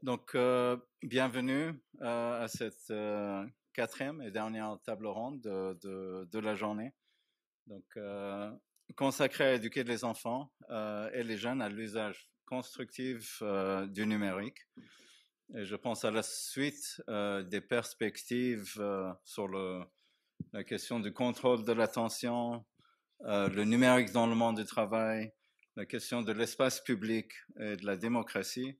Donc, bienvenue à cette quatrième et dernière table ronde de la journée. Donc, consacrée à éduquer les enfants et les jeunes à l'usage constructif du numérique. Et je pense à la suite des perspectives sur la question du contrôle de l'attention, le numérique dans le monde du travail, la question de l'espace public et de la démocratie.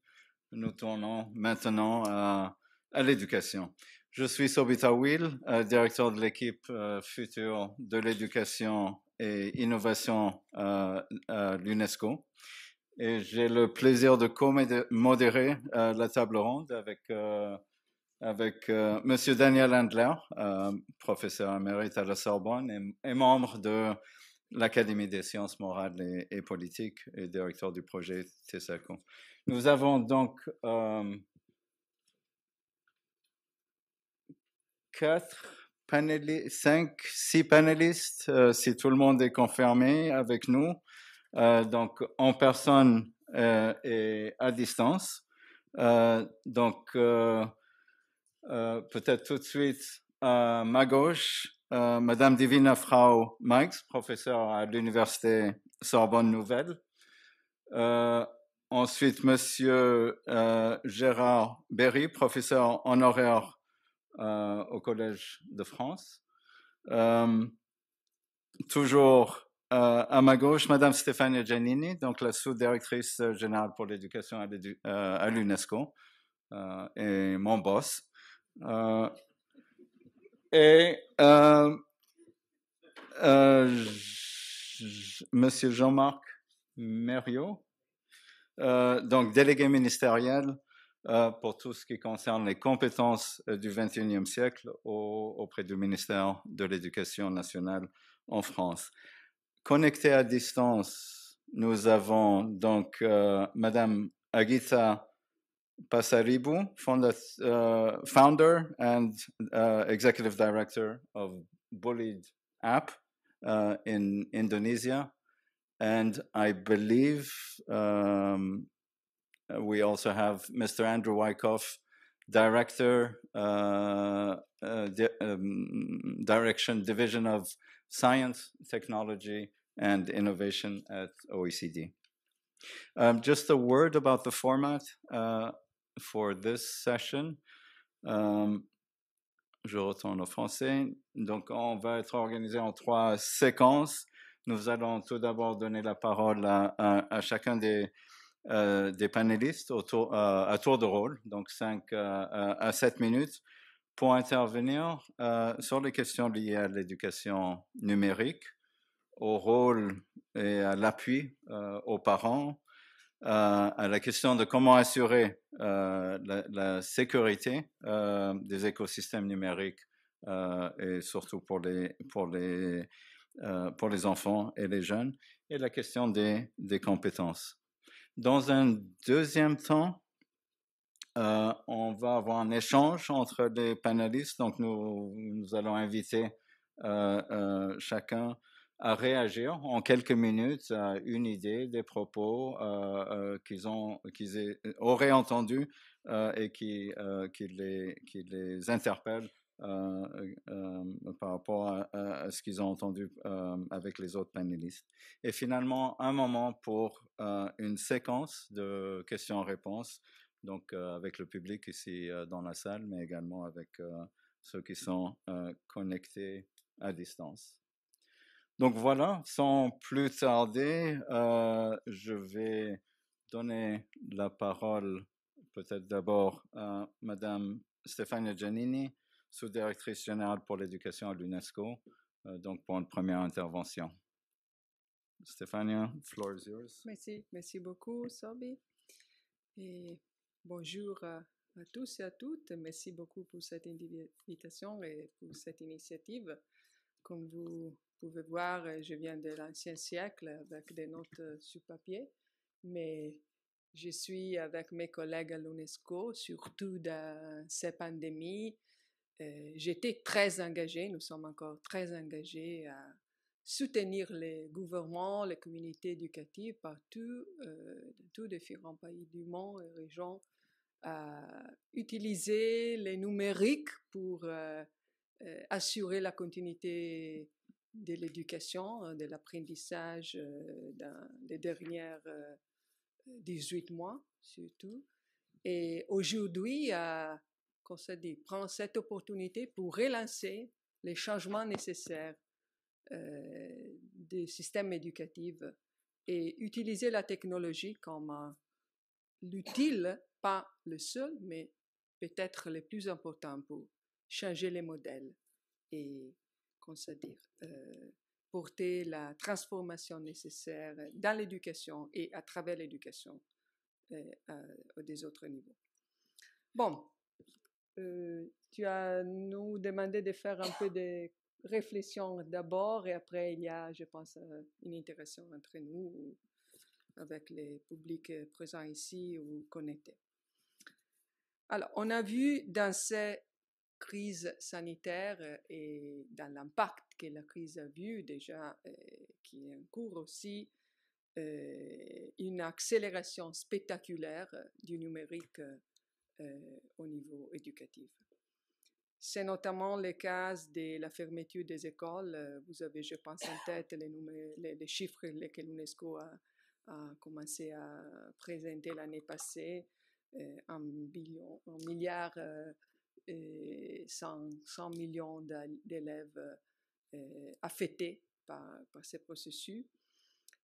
Nous tournons maintenant à l'éducation. Je suis Sobita Will, directeur de l'équipe future de l'éducation et innovation à l'UNESCO. Et j'ai le plaisir de co-modérer la table ronde avec Monsieur Daniel Handler, professeur émérite à la Sorbonne et membre de l'Académie des sciences morales et politiques et directeur du projet TESACO. Nous avons donc 6 panélistes, si tout le monde est confirmé avec nous, donc en personne et à distance. Donc, peut-être tout de suite à ma gauche, Madame Divina Frau Meix, professeure à l'Université Sorbonne Nouvelle. Ensuite, Monsieur Gérard Berry, professeur honoraire au Collège de France. Toujours à ma gauche, Madame Stefania Giannini, donc la sous-directrice générale pour l'éducation à l'UNESCO, et mon boss. Monsieur Jean-Marc Mériot, donc délégué ministériel pour tout ce qui concerne les compétences du XXIe siècle auprès du ministère de l'Éducation nationale en France. Connecté à distance, nous avons donc Madame Agita Pasaribu, founder and executive director of Bullied app in Indonesia. And I believe we also have Mr. Andrew Wyckoff, Director, Direction Division of Science, Technology, and Innovation at OECD. Just a word about the format for this session. Je retourne au français. Donc, on va être organisé en 3 séquences. Nous allons tout d'abord donner la parole à chacun des panélistes à tour de rôle, donc 5 à 7 minutes, pour intervenir sur les questions liées à l'éducation numérique, au rôle et à l'appui aux parents, à la question de comment assurer la sécurité des écosystèmes numériques et surtout pour les enfants et les jeunes, et la question des compétences. Dans un deuxième temps, on va avoir un échange entre les panélistes, donc nous allons inviter chacun à réagir en quelques minutes à une idée, des propos qu'ils auraient entendus et qui les interpellent par rapport à ce qu'ils ont entendu avec les autres panélistes. Et finalement, un moment pour une séquence de questions-réponses, donc avec le public ici dans la salle, mais également avec ceux qui sont connectés à distance. Donc voilà, sans plus tarder, je vais donner la parole peut-être d'abord à Madame Stefania Giannini, sous-directrice générale pour l'éducation à l'UNESCO, donc pour une première intervention. Stefania, the floor is yours. Merci beaucoup, Sobi. Et bonjour à tous et à toutes. Merci beaucoup pour cette invitation et pour cette initiative. Comme vous pouvez voir, je viens de l'ancien siècle avec des notes sur papier, mais je suis avec mes collègues à l'UNESCO, surtout dans ces pandémies, j'étais très engagée, nous sommes encore très engagés à soutenir les gouvernements, les communautés éducatives partout, dans tous les différents pays du monde et régions, à utiliser les numériques pour assurer la continuité de l'éducation, de l'apprentissage dans les dernières 18 mois surtout. Et aujourd'hui, qu'on se dit, prend cette opportunité pour relancer les changements nécessaires des systèmes éducatifs et utiliser la technologie comme l'utile, pas le seul, mais peut-être le plus important pour changer les modèles et, comment se dire, porter la transformation nécessaire dans l'éducation et à travers l'éducation à des autres niveaux. Bon, tu as nous demandé de faire un peu de réflexion d'abord et après il y a, je pense, une interaction entre nous avec les publics présents ici ou connectés. Alors, on a vu dans ces crises sanitaires et dans l'impact que la crise a vu déjà, qui est en cours aussi, une accélération spectaculaire du numérique au niveau éducatif. C'est notamment le cas de la fermeture des écoles. Vous avez, je pense, en tête les chiffres que l'UNESCO a commencé à présenter l'année passée, 1 milliard et 100 millions d'élèves affectés par ces processus.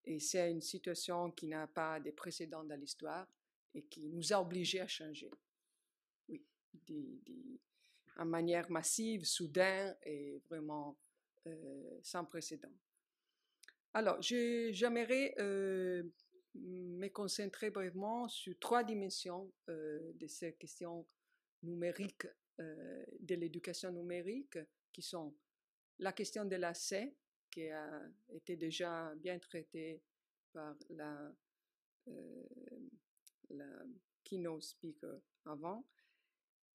Et c'est une situation qui n'a pas de précédent dans l'histoire et qui nous a obligés à changer. Oui, en manière massive, soudaine et vraiment sans précédent. Alors, j'aimerais me concentrer brièvement sur 3 dimensions de ces questions numériques, de l'éducation numérique, qui sont la question de l'accès, qui a été déjà bien traitée par la keynote speaker avant,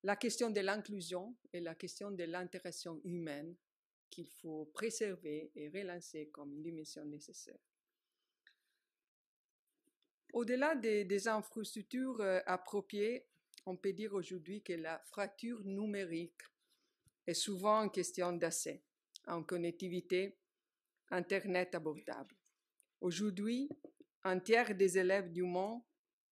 la question de l'inclusion et la question de l'interaction humaine qu'il faut préserver et relancer comme une dimension nécessaire. Au-delà des infrastructures appropriées, on peut dire aujourd'hui que la fracture numérique est souvent une question d'accès en connectivité Internet abordable. Aujourd'hui, un tiers des élèves du monde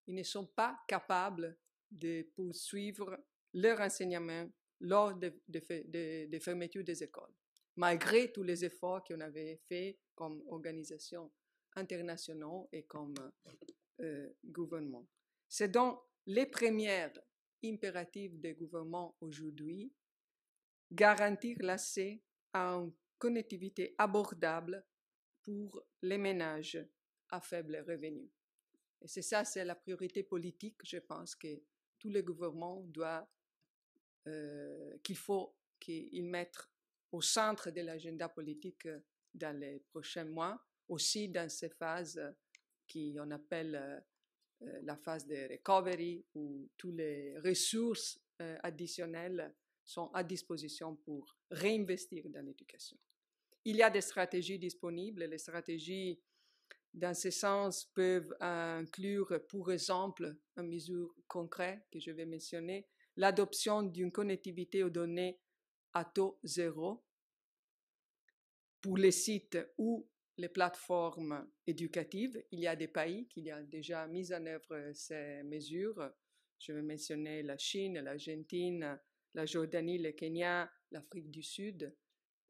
ils ne sont pas capables de poursuivre leur enseignement lors de fermeture des écoles, malgré tous les efforts qu'on avait faits comme organisation internationale et comme gouvernement. C'est donc les premiers impératifs des gouvernements aujourd'hui, garantir l'accès à une connectivité abordable pour les ménages à faible revenu. Et c'est ça, c'est la priorité politique, je pense, que tous les gouvernements doivent, qu'il faut qu'ils mettent au centre de l'agenda politique dans les prochains mois, aussi dans ces phases qu'on appelle la phase de recovery, où toutes les ressources additionnelles sont à disposition pour réinvestir dans l'éducation. Il y a des stratégies disponibles, les stratégies dans ce sens peuvent inclure, pour exemple, une mesure concrète que je vais mentionner, l'adoption d'une connectivité aux données à taux zéro pour les sites ou les plateformes éducatives. Il y a des pays qui ont déjà mis en œuvre ces mesures. Je vais mentionner la Chine, l'Argentine, la Jordanie, le Kenya, l'Afrique du Sud.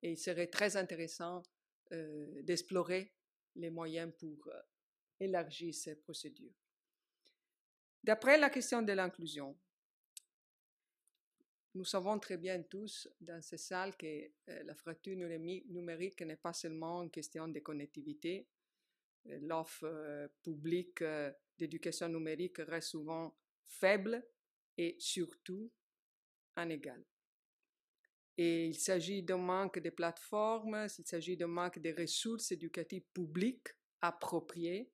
Et il serait très intéressant d'explorer les moyens pour élargir ces procédures. D'après la question de l'inclusion, nous savons très bien tous dans ces salles que la fracture numérique n'est pas seulement une question de connectivité. L'offre publique d'éducation numérique reste souvent faible et surtout inégale. Et il s'agit d'un manque de plateformes, il s'agit d'un manque de ressources éducatives publiques appropriées,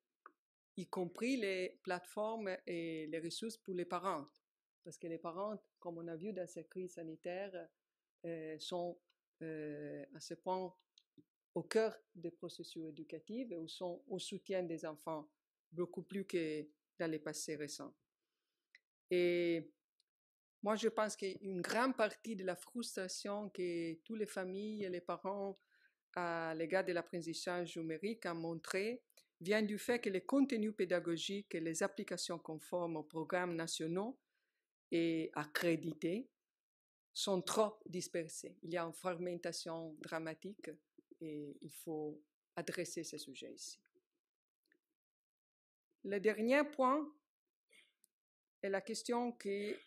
y compris les plateformes et les ressources pour les parents. Parce que les parents, comme on a vu dans cette crise sanitaire, sont à ce point au cœur des processus éducatifs et sont au soutien des enfants beaucoup plus que dans les passés récents. Et moi, je pense qu'une grande partie de la frustration que toutes les familles et les parents à l'égard de l'apprentissage numérique ont montré vient du fait que les contenus pédagogiques et les applications conformes aux programmes nationaux et accrédités sont trop dispersés. Il y a une fragmentation dramatique et il faut adresser ce sujet ici. Le dernier point est la question que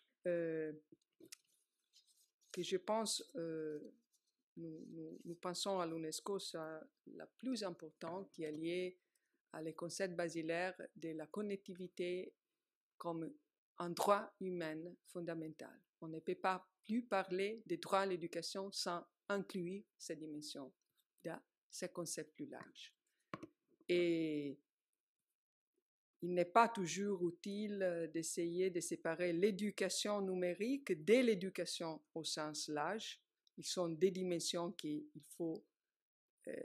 je pense, nous pensons à l'UNESCO, c'est la plus importante, qui est liée à les concepts basilaires de la connectivité comme un droit humain fondamental. On ne peut pas plus parler des droits à l'éducation sans inclure cette dimension dans ces concepts plus larges. Et il n'est pas toujours utile d'essayer de séparer l'éducation numérique de l'éducation au sens large. Ils sont des dimensions qu'il faut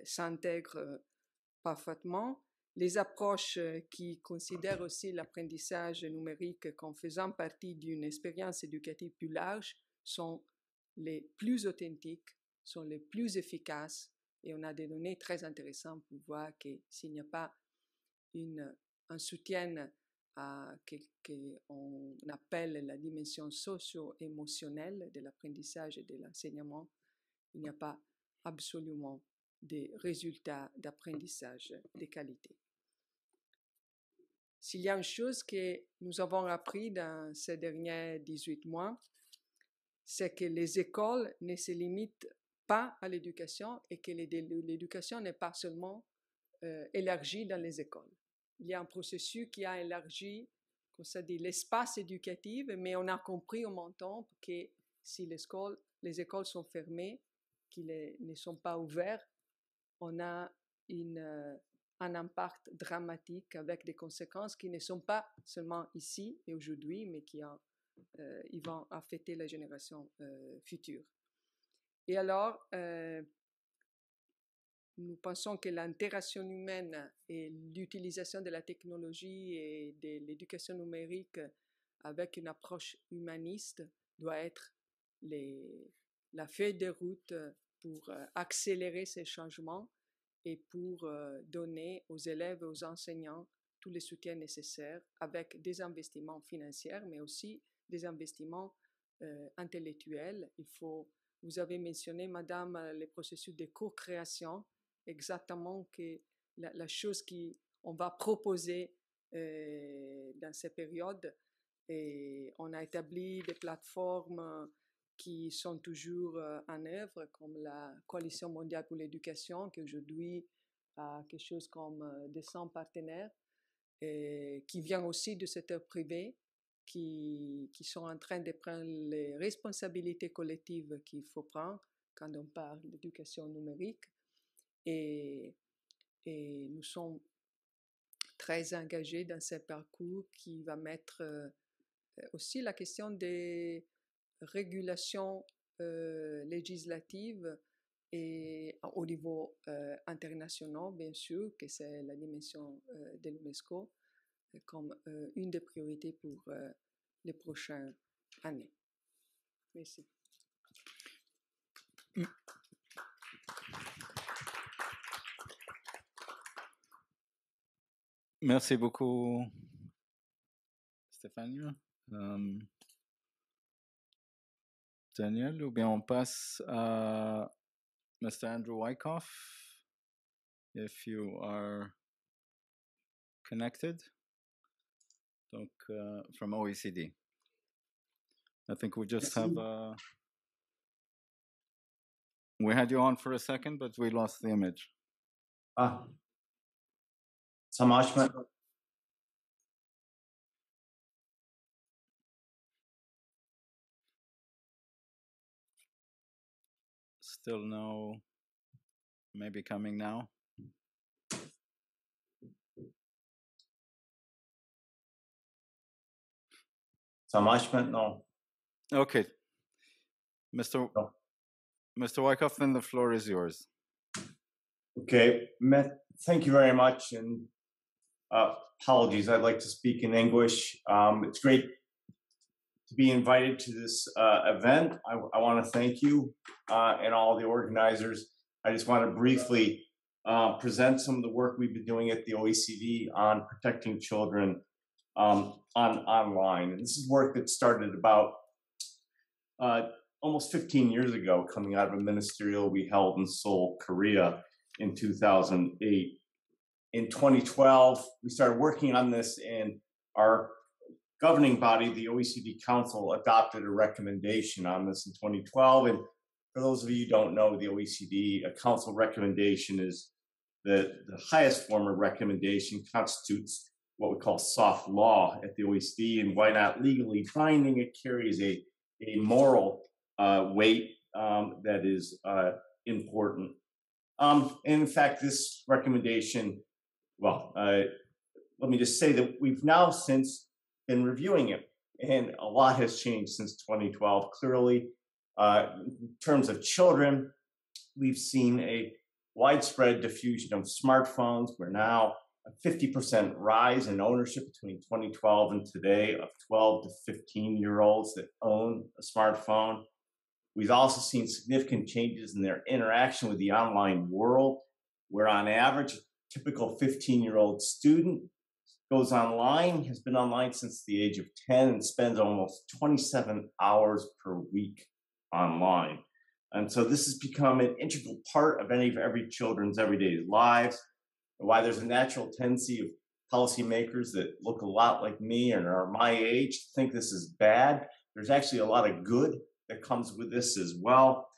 s'intégrer parfaitement. Les approches qui considèrent aussi l'apprentissage numérique comme faisant partie d'une expérience éducative plus large sont les plus authentiques, sont les plus efficaces, et on a des données très intéressantes pour voir que s'il n'y a pas un soutien à ce qu'on appelle la dimension socio-émotionnelle de l'apprentissage et de l'enseignement, il n'y a pas absolument des résultats d'apprentissage de qualité. S'il y a une chose que nous avons appris dans ces derniers 18 mois, c'est que les écoles ne se limitent pas à l'éducation et que l'éducation n'est pas seulement élargie dans les écoles. Il y a un processus qui a élargi, comme ça dit, l'espace éducatif, mais on a compris au même temps que si les écoles sont fermées, qu'elles ne sont pas ouvertes, on a un impact dramatique avec des conséquences qui ne sont pas seulement ici et aujourd'hui, mais qui ils vont affecter la génération future. Et alors, nous pensons que l'interaction humaine et l'utilisation de la technologie et de l'éducation numérique avec une approche humaniste doit être la feuille de route pour accélérer ces changements et pour donner aux élèves et aux enseignants tous les soutiens nécessaires avec des investissements financiers, mais aussi des investissements intellectuels. Vous avez mentionné, Madame, le processus de co-création, exactement que la chose qu'on va proposer dans ces périodes. Et on a établi des plateformes qui sont toujours en œuvre, comme la Coalition mondiale pour l'éducation, qui aujourd'hui a quelque chose comme 200 partenaires, et qui vient aussi du secteur privé, qui sont en train de prendre les responsabilités collectives qu'il faut prendre quand on parle d'éducation numérique. Et nous sommes très engagés dans ce parcours qui va mettre aussi la question des régulations législatives et au niveau international, bien sûr, que c'est la dimension de l'UNESCO, comme une des priorités pour les prochaines années. Merci. Merci beaucoup, Stéphanie. Daniel, ou bien on passe à Mr. Andrew Wyckoff, if you are connected, donc, from OECD. I think we just have we had you on for a second, but we lost the image. Ah, ça marche maintenant. Still no, maybe coming now. Ça marche maintenant. Okay, Mr. No. Mr. Wyckoff, then the floor is yours. Okay, thank you very much, and apologies, I'd like to speak in English. It's great to be invited to this event. I want to thank you and all the organizers. I just want to briefly present some of the work we've been doing at the OECD on protecting children online. And this is work that started about almost 15 years ago, coming out of a ministerial we held in Seoul, Korea in 2008. In 2012, we started working on this, and our governing body, the OECD Council, adopted a recommendation on this in 2012. And for those of you who don't know, the OECD, a council recommendation is the highest form of recommendation, constitutes what we call soft law at the OECD. And why not legally binding? It carries a moral weight that is important. And in fact, this recommendation, well, let me just say that we've now since been reviewing it, and a lot has changed since 2012. Clearly, in terms of children, we've seen a widespread diffusion of smartphones. We're now a 50% rise in ownership between 2012 and today of 12 to 15-year-olds that own a smartphone. We've also seen significant changes in their interaction with the online world, where on average, a typical 15-year-old student goes online, has been online since the age of 10, and spends almost 27 hours per week online. And so this has become an integral part of every children's everyday lives. And why there's a natural tendency of policymakers that look a lot like me and are my age to think this is bad. There's actually a lot of good that comes with this as well.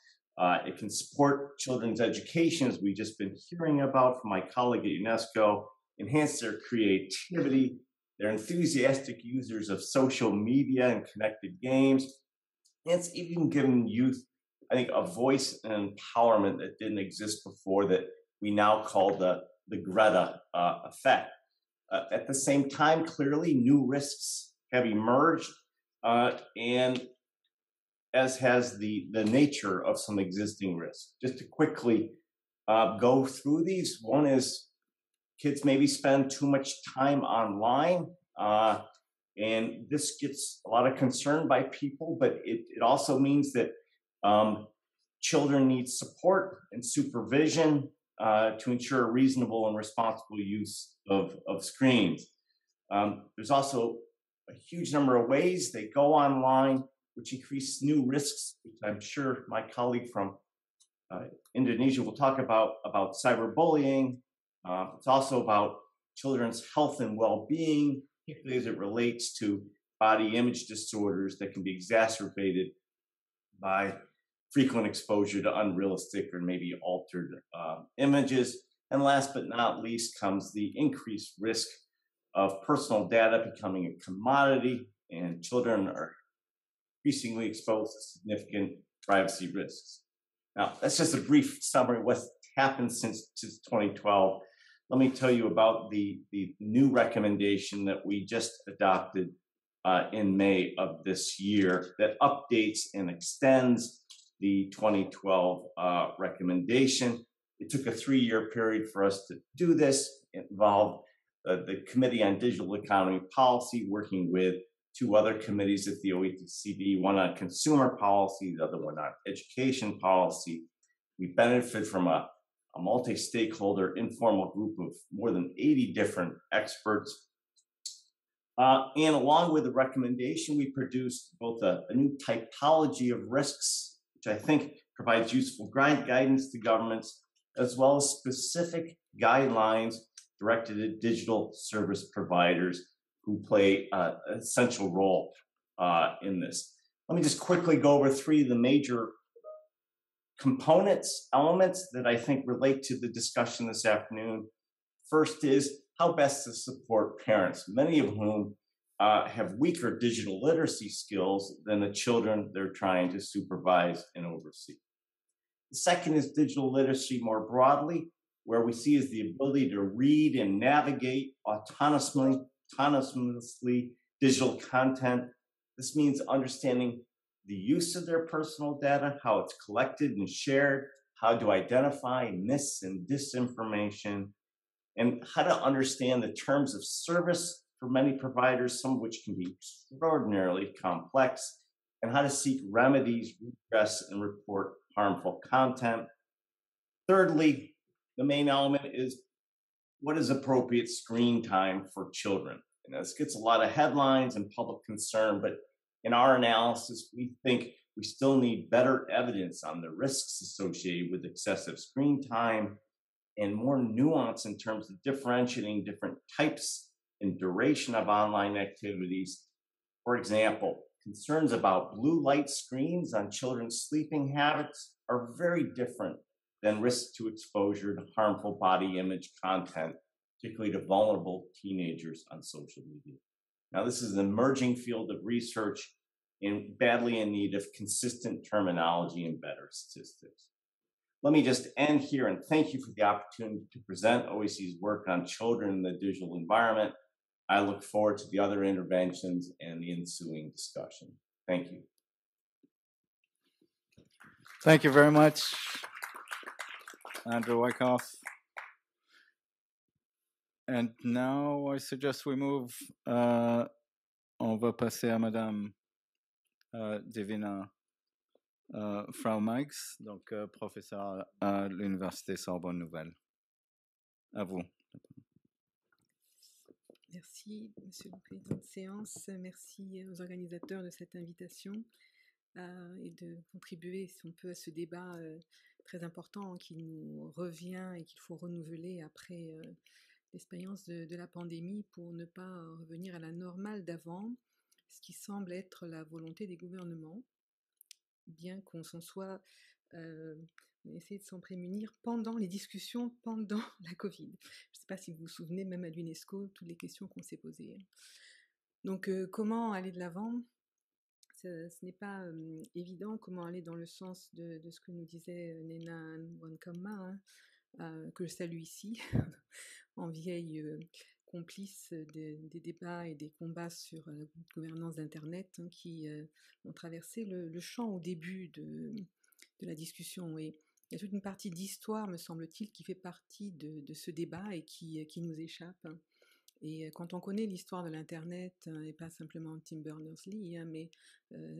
It can support children's education, as we've just been hearing about from my colleague at UNESCO, enhance their creativity. They're enthusiastic users of social media and connected games. And it's even given youth, I think, a voice and empowerment that didn't exist before, that we now call the Greta effect. At the same time, clearly, new risks have emerged, and as has the nature of some existing risks. Just to quickly go through these, one is kids maybe spend too much time online, and this gets a lot of concern by people, but it also means that children need support and supervision to ensure reasonable and responsible use of screens. There's also a huge number of ways they go online, which increase new risks, which I'm sure my colleague from Indonesia will talk about cyberbullying. It's also about children's health and well-being, particularly as it relates to body image disorders that can be exacerbated by frequent exposure to unrealistic or maybe altered images. And last but not least comes the increased risk of personal data becoming a commodity, and children are increasingly exposed to significant privacy risks. Now, that's just a brief summary of what's happened since 2012. Let me tell you about the new recommendation that we just adopted in May of this year that updates and extends the 2012 recommendation. It took a 3-year period for us to do this. It involved the Committee on Digital Economy Policy working with 2 other committees at the OECD, one on consumer policy, the other one on education policy. We benefit from a multi-stakeholder informal group of more than 80 different experts. And along with the recommendation, we produced both a new typology of risks, which I think provides useful guidance to governments, as well as specific guidelines directed at digital service providers who play an essential role in this. Let me just quickly go over 3 of the major components, elements that I think relate to the discussion this afternoon. First is how best to support parents, many of whom have weaker digital literacy skills than the children they're trying to supervise and oversee. The second is digital literacy more broadly, where we see is the ability to read and navigate autonomously digital content. This means understanding the use of their personal data, how it's collected and shared, how to identify mis and disinformation, and how to understand the terms of service for many providers, some of which can be extraordinarily complex, and how to seek remedies, redress, and report harmful content. Thirdly, the main element is what is appropriate screen time for children. And this gets a lot of headlines and public concern, but in our analysis, we think we still need better evidence on the risks associated with excessive screen time and more nuance in terms of differentiating different types and duration of online activities. For example, concerns about blue light screens on children's sleeping habits are very different than risks to exposure to harmful body image content, particularly to vulnerable teenagers on social media. Now, this is an emerging field of research and badly in need of consistent terminology and better statistics. Let me just end here and thank you for the opportunity to present OAC's work on children in the digital environment. I look forward to the other interventions and the ensuing discussion. Thank you. Thank you very much, Andrew Wyckoff. And now I suggest we move, on va passer à Madame Divina Frau Meigs, donc professeure à l'Université Sorbonne Nouvelle. À vous. Merci, Monsieur le Président de séance. Merci aux organisateurs de cette invitation et de contribuer, si on peut, à ce débat très important qui nous revient et qu'il faut renouveler après l'expérience de la pandémie pour ne pas revenir à la normale d'avant, ce qui semble être la volonté des gouvernements, bien qu'on s'en soit essayé de s'en prémunir pendant les discussions, pendant la Covid. Je ne sais pas si vous vous souvenez, même à l'UNESCO, toutes les questions qu'on s'est posées. Donc, comment aller de l'avant ? Ce n'est pas évident. Comment aller dans le sens de ce que nous disait Nena Nwankama, que je salue ici, en vieille complice des débats et des combats sur la gouvernance d'Internet qui ont traversé le champ au début de la discussion. Et il y a toute une partie d'histoire, me semble-t-il, qui fait partie de ce débat et qui nous échappe. Et quand on connaît l'histoire de l'Internet, et pas simplement Tim Berners-Lee, mais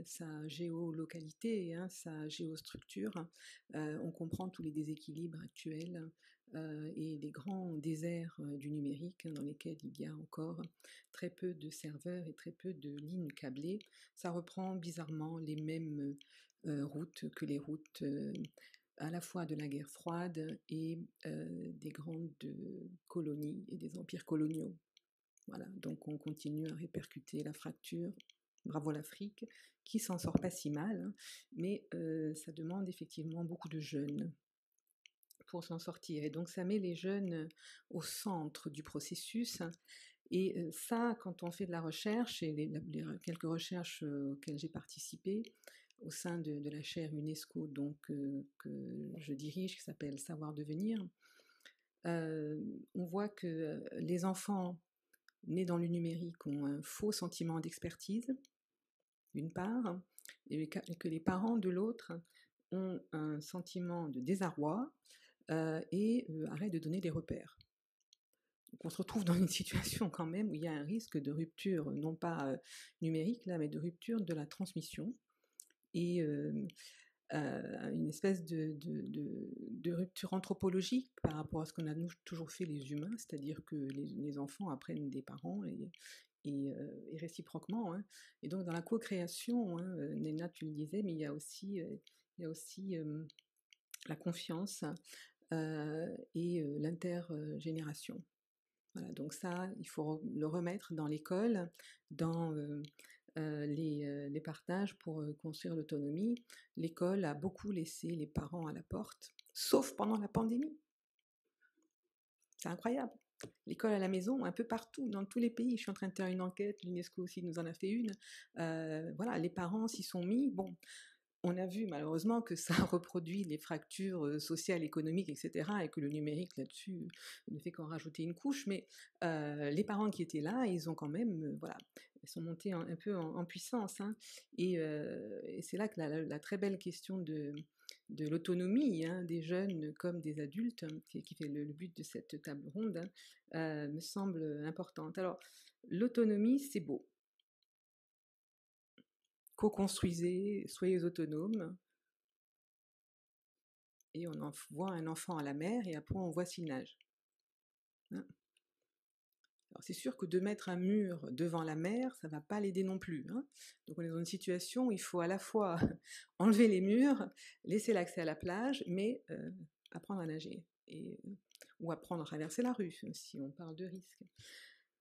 sa géolocalité, sa géostructure, on comprend tous les déséquilibres actuels et les grands déserts du numérique dans lesquels il y a encore très peu de serveurs et très peu de lignes câblées. Ça reprend bizarrement les mêmes routes que les routes à la fois de la guerre froide et des grandes colonies et des empires coloniaux. Voilà, donc on continue à répercuter la fracture. Bravo l'Afrique, qui s'en sort pas si mal, mais ça demande effectivement beaucoup de jeunes pour s'en sortir. Et donc ça met les jeunes au centre du processus. Et ça, quand on fait de la recherche, et les quelques recherches auxquelles j'ai participé, au sein de la chaire UNESCO donc, que je dirige, qui s'appelle Savoir devenir, on voit que les enfants nés dans le numérique ont un faux sentiment d'expertise, d'une part, et que les parents, de l'autre, ont un sentiment de désarroi et arrêtent de donner des repères. Donc on se retrouve dans une situation quand même où il y a un risque de rupture, non pas numérique, là, mais de rupture de la transmission, et une espèce de rupture anthropologique par rapport à ce qu'on a toujours fait les humains, c'est-à-dire que les enfants apprennent des parents et réciproquement. Et donc dans la co-création, Nena, tu le disais, mais il y a aussi la confiance et l'intergénération. Voilà, donc ça, il faut le remettre dans l'école, dans les partages pour construire l'autonomie. L'école a beaucoup laissé les parents à la porte, sauf pendant la pandémie. C'est incroyable. L'école à la maison, un peu partout, dans tous les pays. Je suis en train de faire une enquête, l'UNESCO aussi nous en a fait une. Voilà, les parents s'y sont mis. Bon, on a vu malheureusement que ça reproduit les fractures sociales, économiques, etc., et que le numérique là-dessus ne fait qu'en rajouter une couche. Mais les parents qui étaient là, ils ont quand même, voilà, ils sont montés un peu en puissance. Hein. Et c'est là que la très belle question de l'autonomie des jeunes comme des adultes, qui fait le but de cette table ronde, me semble importante. Alors, l'autonomie, c'est beau. Co-construisez, soyez autonomes, et on envoie un enfant à la mer, et après on voit s'il nage. Hein. Alors c'est sûr que de mettre un mur devant la mer, ça ne va pas l'aider non plus. Hein. Donc on est dans une situation où il faut à la fois enlever les murs, laisser l'accès à la plage, mais apprendre à nager, ou apprendre à traverser la rue, si on parle de risque.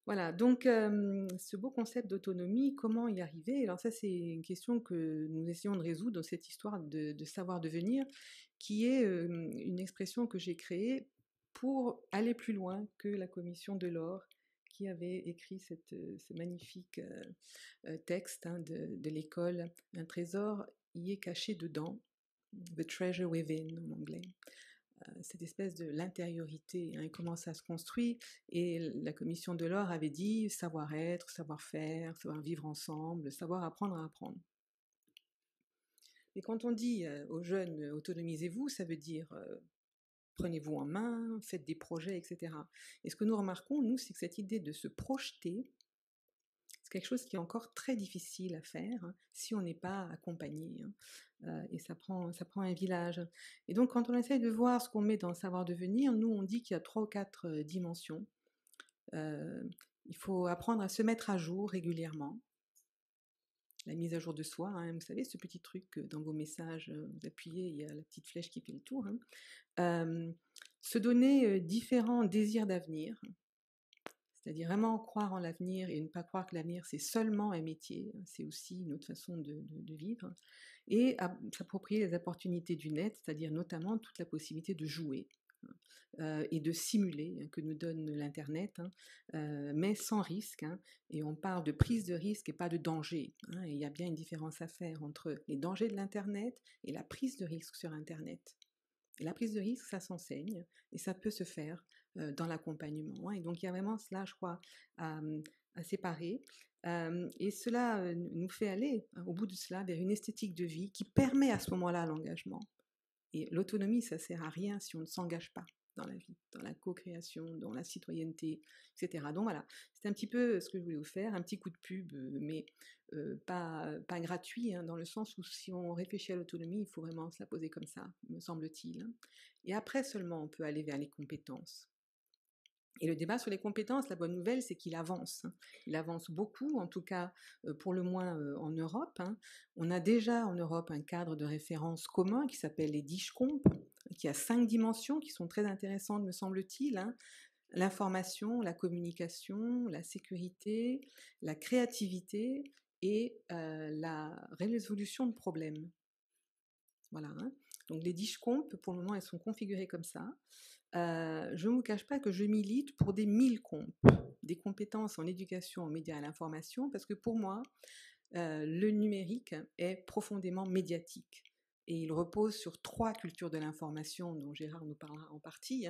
Voilà, donc ce beau concept d'autonomie, comment y arriver? Alors ça, c'est une question que nous essayons de résoudre dans cette histoire de savoir devenir, qui est une expression que j'ai créée pour aller plus loin que la commission Delors, qui avait écrit ce magnifique texte de l'école. Un trésor y est caché dedans, The Treasure Within en anglais. Cette espèce de l'intériorité, hein, comment ça se construit. Et la commission Delors avait dit savoir-être, savoir-faire, savoir vivre ensemble, savoir apprendre à apprendre. Et quand on dit aux jeunes autonomisez-vous, ça veut dire prenez-vous en main, faites des projets, etc. Et ce que nous remarquons, nous, c'est que cette idée de se projeter, c'est quelque chose qui est encore très difficile à faire si on n'est pas accompagné. Et ça prend un village. Et donc, quand on essaye de voir ce qu'on met dans le savoir devenir, nous, on dit qu'il y a 3 ou 4 dimensions. Il faut apprendre à se mettre à jour régulièrement. La mise à jour de soi, hein, vous savez, ce petit truc dans vos messages, vous appuyez, il y a la petite flèche qui fait le tour. Se donner différents désirs d'avenir, c'est-à-dire vraiment croire en l'avenir et ne pas croire que l'avenir c'est seulement un métier, c'est aussi une autre façon de vivre, et s'approprier les opportunités du net, c'est-à-dire notamment toute la possibilité de jouer et de simuler que nous donne l'Internet, mais sans risque, et on parle de prise de risque et pas de danger, et il y a bien une différence à faire entre les dangers de l'Internet et la prise de risque sur Internet. Et la prise de risque, ça s'enseigne et ça peut se faire dans l'accompagnement. Et donc il y a vraiment cela, je crois, à séparer. Et cela nous fait aller, au bout de cela, vers une esthétique de vie qui permet à ce moment-là l'engagement. Et l'autonomie, ça ne sert à rien si on ne s'engage pas dans la vie, dans la co-création, dans la citoyenneté, etc. Donc voilà, c'est un petit peu ce que je voulais vous faire, un petit coup de pub, mais pas gratuit, dans le sens où si on réfléchit à l'autonomie, il faut vraiment se la poser comme ça, me semble-t-il. Et après seulement, on peut aller vers les compétences. Et le débat sur les compétences, la bonne nouvelle, c'est qu'il avance. Il avance beaucoup, en tout cas pour le moins en Europe. On a déjà en Europe un cadre de référence commun qui s'appelle les DISCOMP, qui a 5 dimensions qui sont très intéressantes, me semble-t-il. L'information, la communication, la sécurité, la créativité et la résolution de problèmes. Voilà. Donc les DISCOMP, pour le moment, elles sont configurées comme ça. Je ne vous cache pas que je milite pour des 1000 comptes, des compétences en éducation, en médias et à l'information, parce que pour moi, le numérique est profondément médiatique. Et il repose sur 3 cultures de l'information, dont Gérard nous parlera en partie.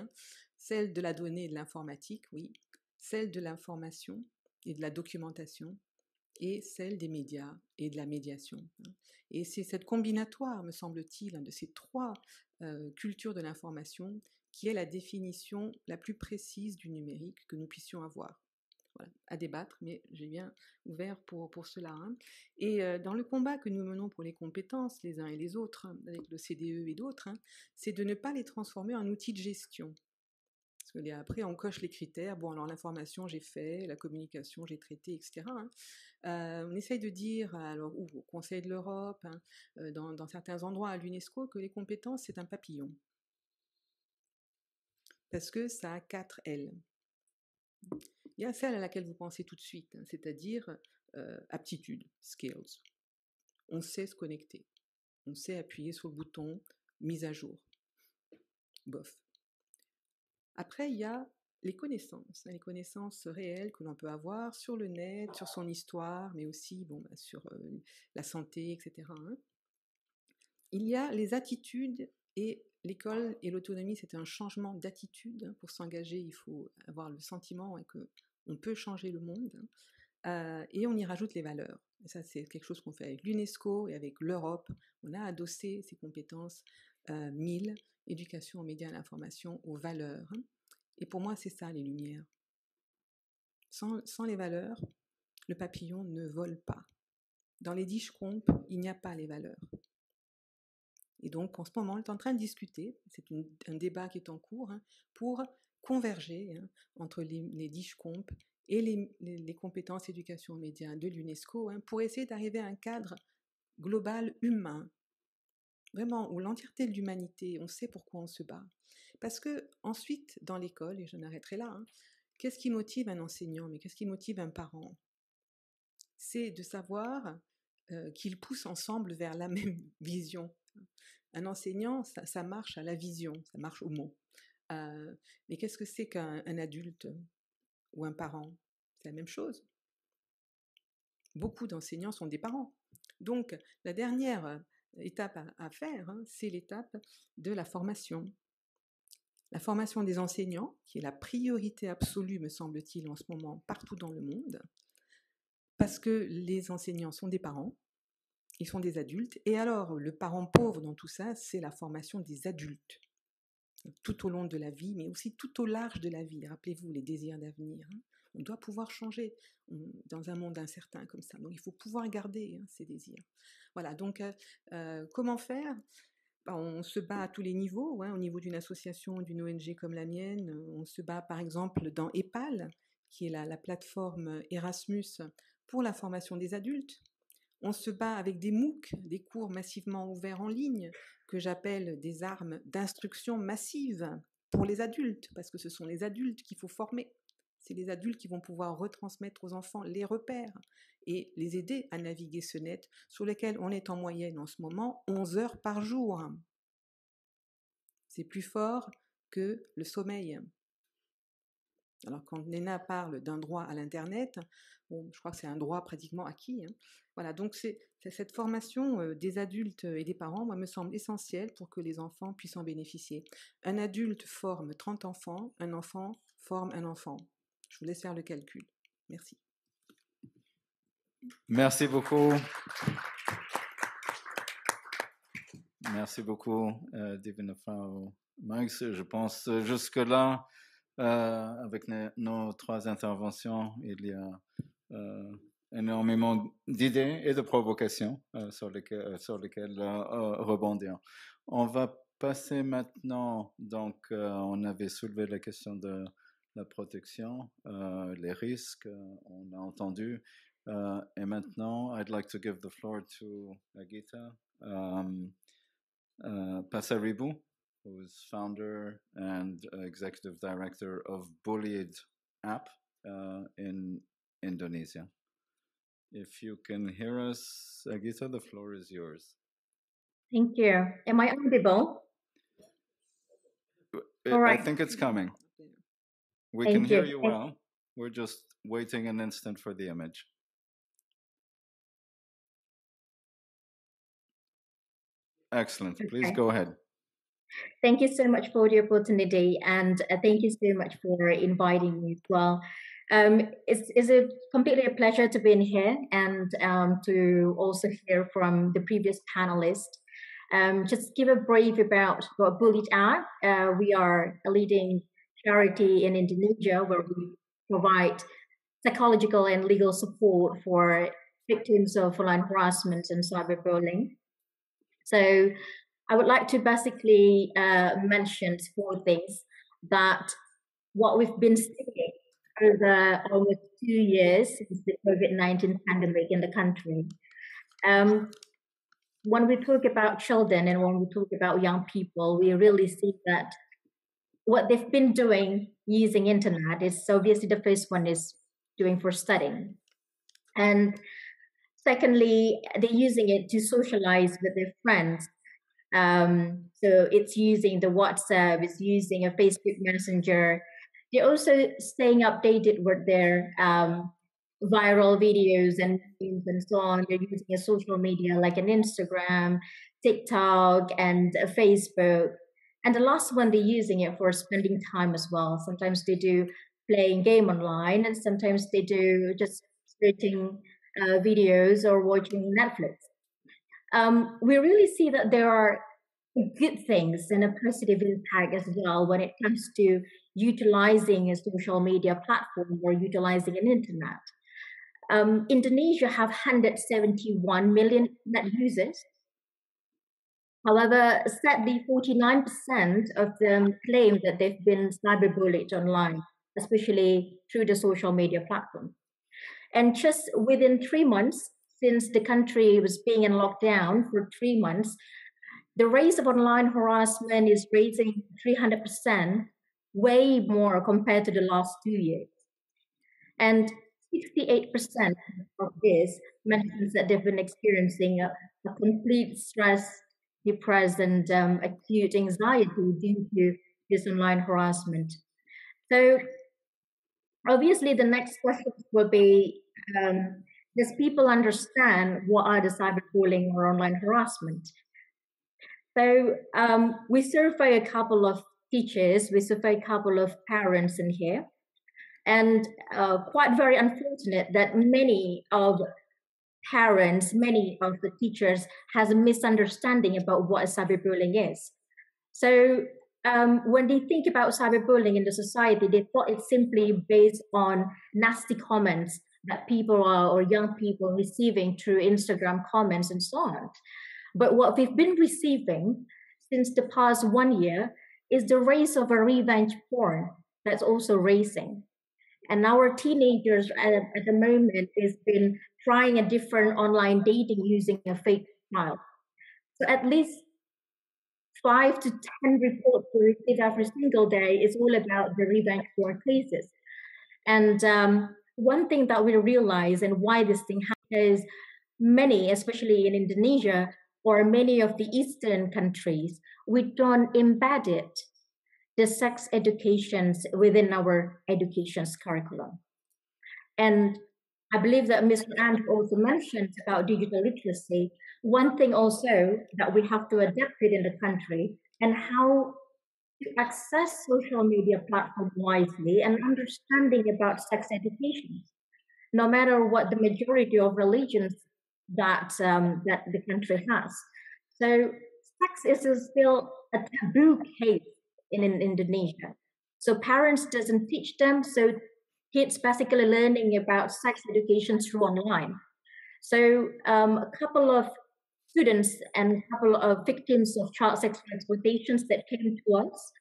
Celle de la donnée et de l'informatique, oui. Celle de l'information et de la documentation. Et celle des médias et de la médiation. Et c'est cette combinatoire, me semble-t-il, de ces 3 cultures de l'information qui est la définition la plus précise du numérique que nous puissions avoir. Voilà, à débattre, mais j'ai bien ouvert pour cela. Et dans le combat que nous menons pour les compétences, les uns et les autres, avec le CDE et d'autres, c'est de ne pas les transformer en outils de gestion. Parce que après, on coche les critères. Bon, alors l'information, j'ai fait, la communication, j'ai traité, etc. On essaye de dire, alors, au Conseil de l'Europe, dans certains endroits à l'UNESCO, que les compétences, c'est un papillon. Parce que ça a 4 ailes. Il y a celle à laquelle vous pensez tout de suite, c'est-à-dire aptitude, skills. On sait se connecter. On sait appuyer sur le bouton mise à jour. Bof. Après, il y a les connaissances réelles que l'on peut avoir sur le net, sur son histoire, mais aussi sur la santé, etc. il y a les attitudes et l'école et l'autonomie, c'est un changement d'attitude. Pour s'engager, il faut avoir le sentiment qu'on peut changer le monde. Et on y rajoute les valeurs. Et ça, c'est quelque chose qu'on fait avec l'UNESCO et avec l'Europe. On a adossé ces compétences 1000, éducation aux médias et à l'information, aux valeurs. Et pour moi, c'est ça, les lumières. Sans les valeurs, le papillon ne vole pas. Dans les 10 Shkomp, il n'y a pas les valeurs. Et donc, en ce moment, on est en train de discuter, c'est un débat qui est en cours, pour converger entre les 10 Shkomp et les compétences éducation aux médias de l'UNESCO, pour essayer d'arriver à un cadre global humain, vraiment, où l'entièreté de l'humanité, on sait pourquoi on se bat. Parce que ensuite, dans l'école, et j'en arrêterai là, qu'est-ce qui motive un enseignant, mais qu'est-ce qui motive un parent? C'est de savoir qu'ils poussent ensemble vers la même vision. Un enseignant, ça marche à la vision, ça marche au mot. Mais qu'est-ce que c'est qu'un adulte ou un parent? C'est la même chose. Beaucoup d'enseignants sont des parents. Donc, la dernière étape à faire, c'est l'étape de la formation. La formation des enseignants, qui est la priorité absolue, me semble-t-il, en ce moment, partout dans le monde, parce que les enseignants sont des parents, ils sont des adultes, et alors le parent pauvre dans tout ça, c'est la formation des adultes, tout au long de la vie, mais aussi tout au large de la vie. Rappelez-vous les désirs d'avenir. On doit pouvoir changer dans un monde incertain comme ça. Donc il faut pouvoir garder ces désirs. Voilà, donc comment faire? On se bat à tous les niveaux, au niveau d'une association, d'une ONG comme la mienne. On se bat par exemple dans EPAL, qui est la plateforme Erasmus pour la formation des adultes. On se bat avec des MOOC, des cours massivement ouverts en ligne, que j'appelle des armes d'instruction massive pour les adultes, parce que ce sont les adultes qu'il faut former. C'est les adultes qui vont pouvoir retransmettre aux enfants les repères et les aider à naviguer ce net sur lequel on est en moyenne en ce moment 11 heures par jour. C'est plus fort que le sommeil. Alors quand Nena parle d'un droit à l'Internet, bon, je crois que c'est un droit pratiquement acquis. Voilà, donc c'est cette formation des adultes et des parents, moi, me semble essentielle pour que les enfants puissent en bénéficier. Un adulte forme 30 enfants, un enfant forme un enfant. Je vous laisse faire le calcul. Merci. Merci beaucoup. Merci beaucoup, Divine Frau Max. Je pense jusque-là, avec nos 3 interventions, il y a énormément d'idées et de provocations sur lesquelles rebondir. On va passer maintenant, donc on avait soulevé la question de la protection, les risques, on a entendu. Et maintenant, I'd like to give the floor to Agita Pasaribu, who's founder and executive director of Bullied app in Indonesia. If you can hear us, Agita, the floor is yours. Thank you. Am I audible? All right. I think it's coming. We can hear you well. We're just waiting an instant for the image. Excellent. Please go ahead. Thank you so much for the opportunity, and thank you so much for inviting me as well. It's completely a pleasure to be in here and to also hear from the previous panelists. Just give a brief about what Bullied are. We are a leading charity in Indonesia where we provide psychological and legal support for victims of online harassment and cyberbullying. So I would like to basically mention 4 things that what we've been seeing over almost 2 years since the COVID-19 pandemic in the country. When we talk about children and when we talk about young people, we really see that what they've been doing using internet is obviously the first one is doing for studying. And secondly, they're using it to socialize with their friends. So it's using the WhatsApp, it's using a Facebook Messenger. They're also staying updated with their viral videos and memes and so on. They're using a social media like an Instagram, TikTok and Facebook. And the last one, they're using it for spending time as well. Sometimes they do playing game online, and sometimes they do just searching videos or watching Netflix. We really see that there are good things and a positive impact as well when it comes to utilizing a social media platform or utilizing an internet. Indonesia have 171 million net users. However, sadly, 49% of them claim that they've been cyberbullied online, especially through the social media platform. And just within 3 months, since the country was being in lockdown for 3 months, the rate of online harassment is raising 300%, way more compared to the last 2 years. And 68% of this mentions that they've been experiencing a complete stress, depressed, and acute anxiety due to this online harassment. So obviously the next question will be, does people understand what are the cyberbullying or online harassment? So we survey a couple of teachers, we survey a couple of parents in here, and quite very unfortunate that many of parents, many of the teachers has a misunderstanding about what cyberbullying is. So when they think about cyberbullying in the society, they thought it's simply based on nasty comments that people are, or young people receiving through Instagram comments and so on. But what we've been receiving since the past 1 year is the rise of a revenge porn that's also raising. And our teenagers at the moment has been trying a different online dating using a fake profile. So at least 5 to 10 reports we receive every single day is all about the revenge porn cases. And one thing that we realize and why this thing happens is many, especially in Indonesia or many of the Eastern countries, we don't embed it, the sex educations within our education's curriculum. And I believe that Mr. Andrew also mentioned about digital literacy. One thing also that we have to adapt it in the country and how to access social media platform wisely and understanding about sex education, no matter what the majority of religions that the country has. So sex is still a taboo case in Indonesia. So parents doesn't teach them, so kids basically learning about sex education through online. So a couple of students and a couple of victims of child sexual exploitations that came to us,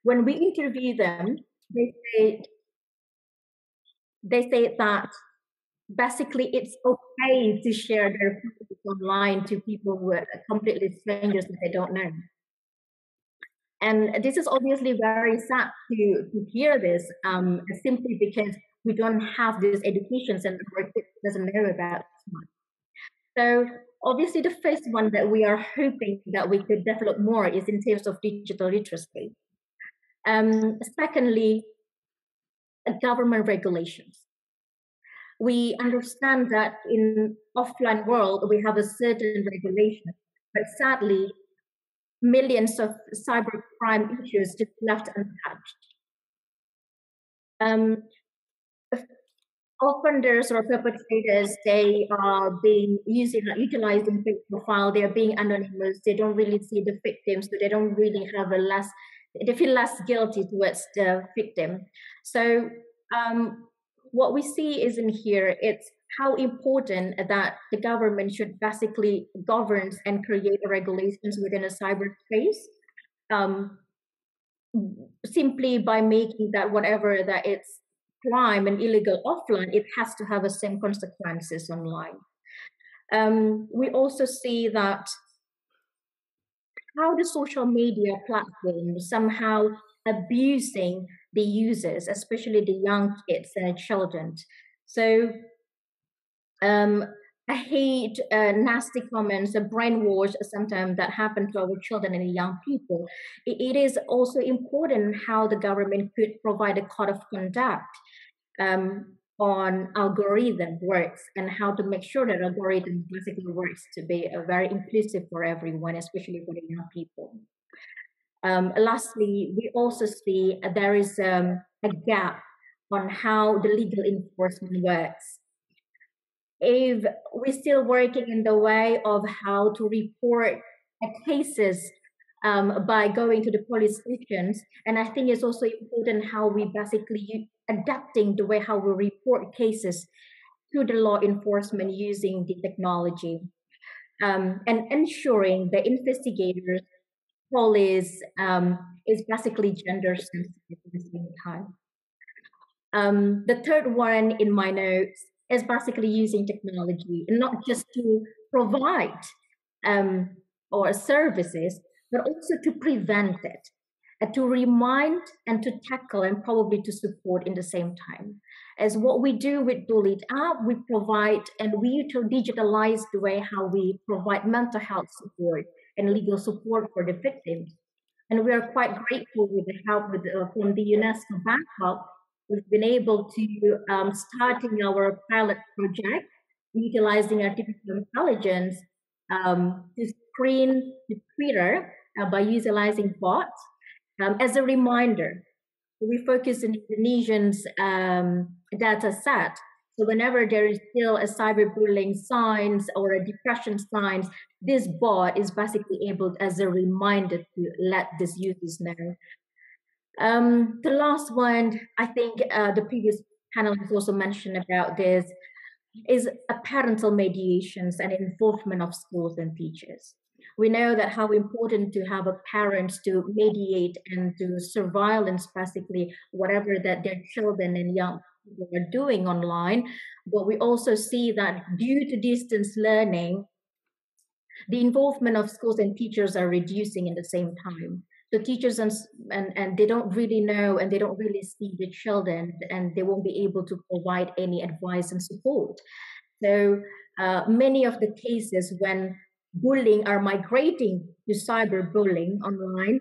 when we interview them, they say that basically it's okay to share their photos online to people who are completely strangers that they don't know. And this is obviously very sad to hear this, simply because we don't have these educations and our kids doesn't know about it. So obviously the first one that we are hoping that we could develop more is in terms of digital literacy. Secondly, government regulations. We understand that in offline world, we have a certain regulation, but sadly, millions of cybercrime issues just left untouched. Offenders or perpetrators, they are being utilizing fake profile. They are being anonymous. They don't really see the victims, so they don't really have they feel less guilty towards the victim. So what we see is in here, it's how important that the government should basically govern and create regulations within a cyberspace, simply by making that whatever that it's crime and illegal offline, it has to have the same consequences online. We also see that how the social media platforms somehow abusing the users, especially the young kids and children. So I hate nasty comments, brainwash sometimes that happen to our children and young people. It is also important how the government could provide a code of conduct on algorithm works and how to make sure that algorithm basically works to be very inclusive for everyone, especially for the young people. Lastly, we also see there is a gap on how the legal enforcement works. If we're still working in the way of how to report cases by going to the police stations, and I think it's also important how we basically adapting the way how we report cases to the law enforcement using the technology, and ensuring the investigators, police is basically gender sensitive at the same time. The third one in my notes is basically using technology, and not just to provide or services, but also to prevent it, to remind and to tackle and probably to support in the same time. As what we do with Bullied Up, we provide and we digitalize the way how we provide mental health support and legal support for the victims. And we are quite grateful with the help from the UNESCO backup. We've been able to starting our pilot project utilizing artificial intelligence to screen the Twitter by utilizing bots. As a reminder, we focus on Indonesians' data set. So whenever there is still a cyberbullying signs or a depression signs, this bot is basically able as a reminder to let these users know. The last one, I think the previous panelists also mentioned about this, is parental mediations and involvement of schools and teachers. We know that how important to have a parents to mediate and to surveillance basically whatever that their children and young people are doing online. But we also see that due to distance learning, the involvement of schools and teachers are reducing in the same time. So teachers and they don't really know and they don't really see the children and they won't be able to provide any advice and support. So many of the cases when bullying are migrating to cyberbullying online,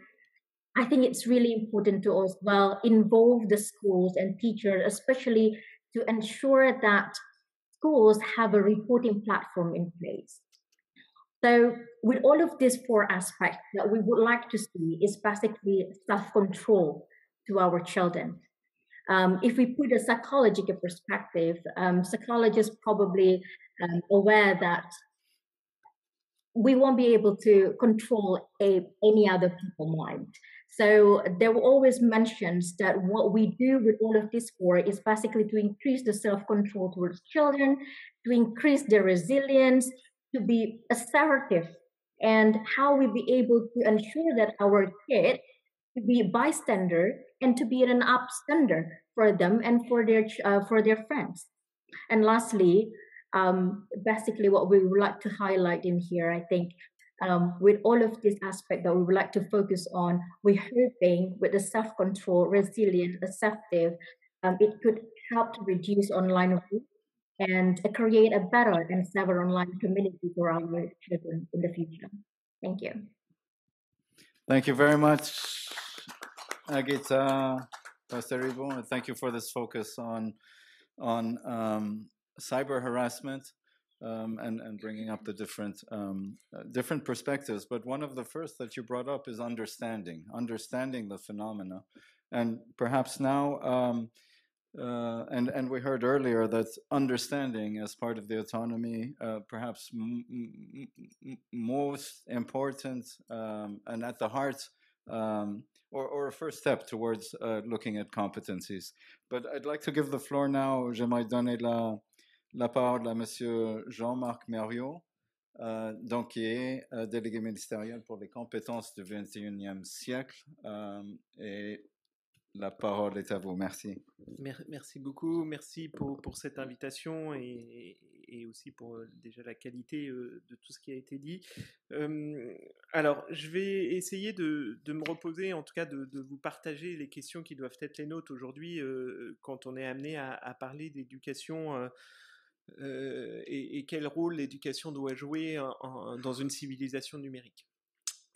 I think it's really important to as well involve the schools and teachers, especially to ensure that schools have a reporting platform in place. So with all of these four aspects that we would like to see is basically self-control to our children. If we put a psychological perspective, psychologists probably aware that we won't be able to control any other people's mind. So there were always mentions that what we do with all of this four is basically to increase the self-control towards children, to increase their resilience, to be assertive, and how we be able to ensure that our kid to be a bystander and to be an upstander for them and for their friends. And lastly, basically what we would like to highlight in here, I think, with all of this aspect that we would like to focus on, we're hoping with the self-control, resilient, assertive, it could help to reduce online abuse and create a better and safer online community for our children in the future. Thank you. Thank you very much, Agita Pasteribo, and thank you for this focus on cyber harassment and bringing up the different perspectives. But one of the first that you brought up is understanding the phenomena, and perhaps now. And we heard earlier that understanding as part of the autonomy, perhaps most important and at the heart, or a first step towards looking at competencies. But I'd like to give the floor now. J'aimerais donner la parole à Monsieur Jean-Marc Mériot, donc qui est délégué ministériel pour les compétences du 21e siècle. Et la parole est à vous. Merci. Merci beaucoup. Merci pour cette invitation et aussi pour déjà la qualité de tout ce qui a été dit. Alors, je vais essayer de me reposer, en tout cas de vous partager les questions qui doivent être les nôtres aujourd'hui quand on est amené à parler d'éducation et quel rôle l'éducation doit jouer dans une civilisation numérique.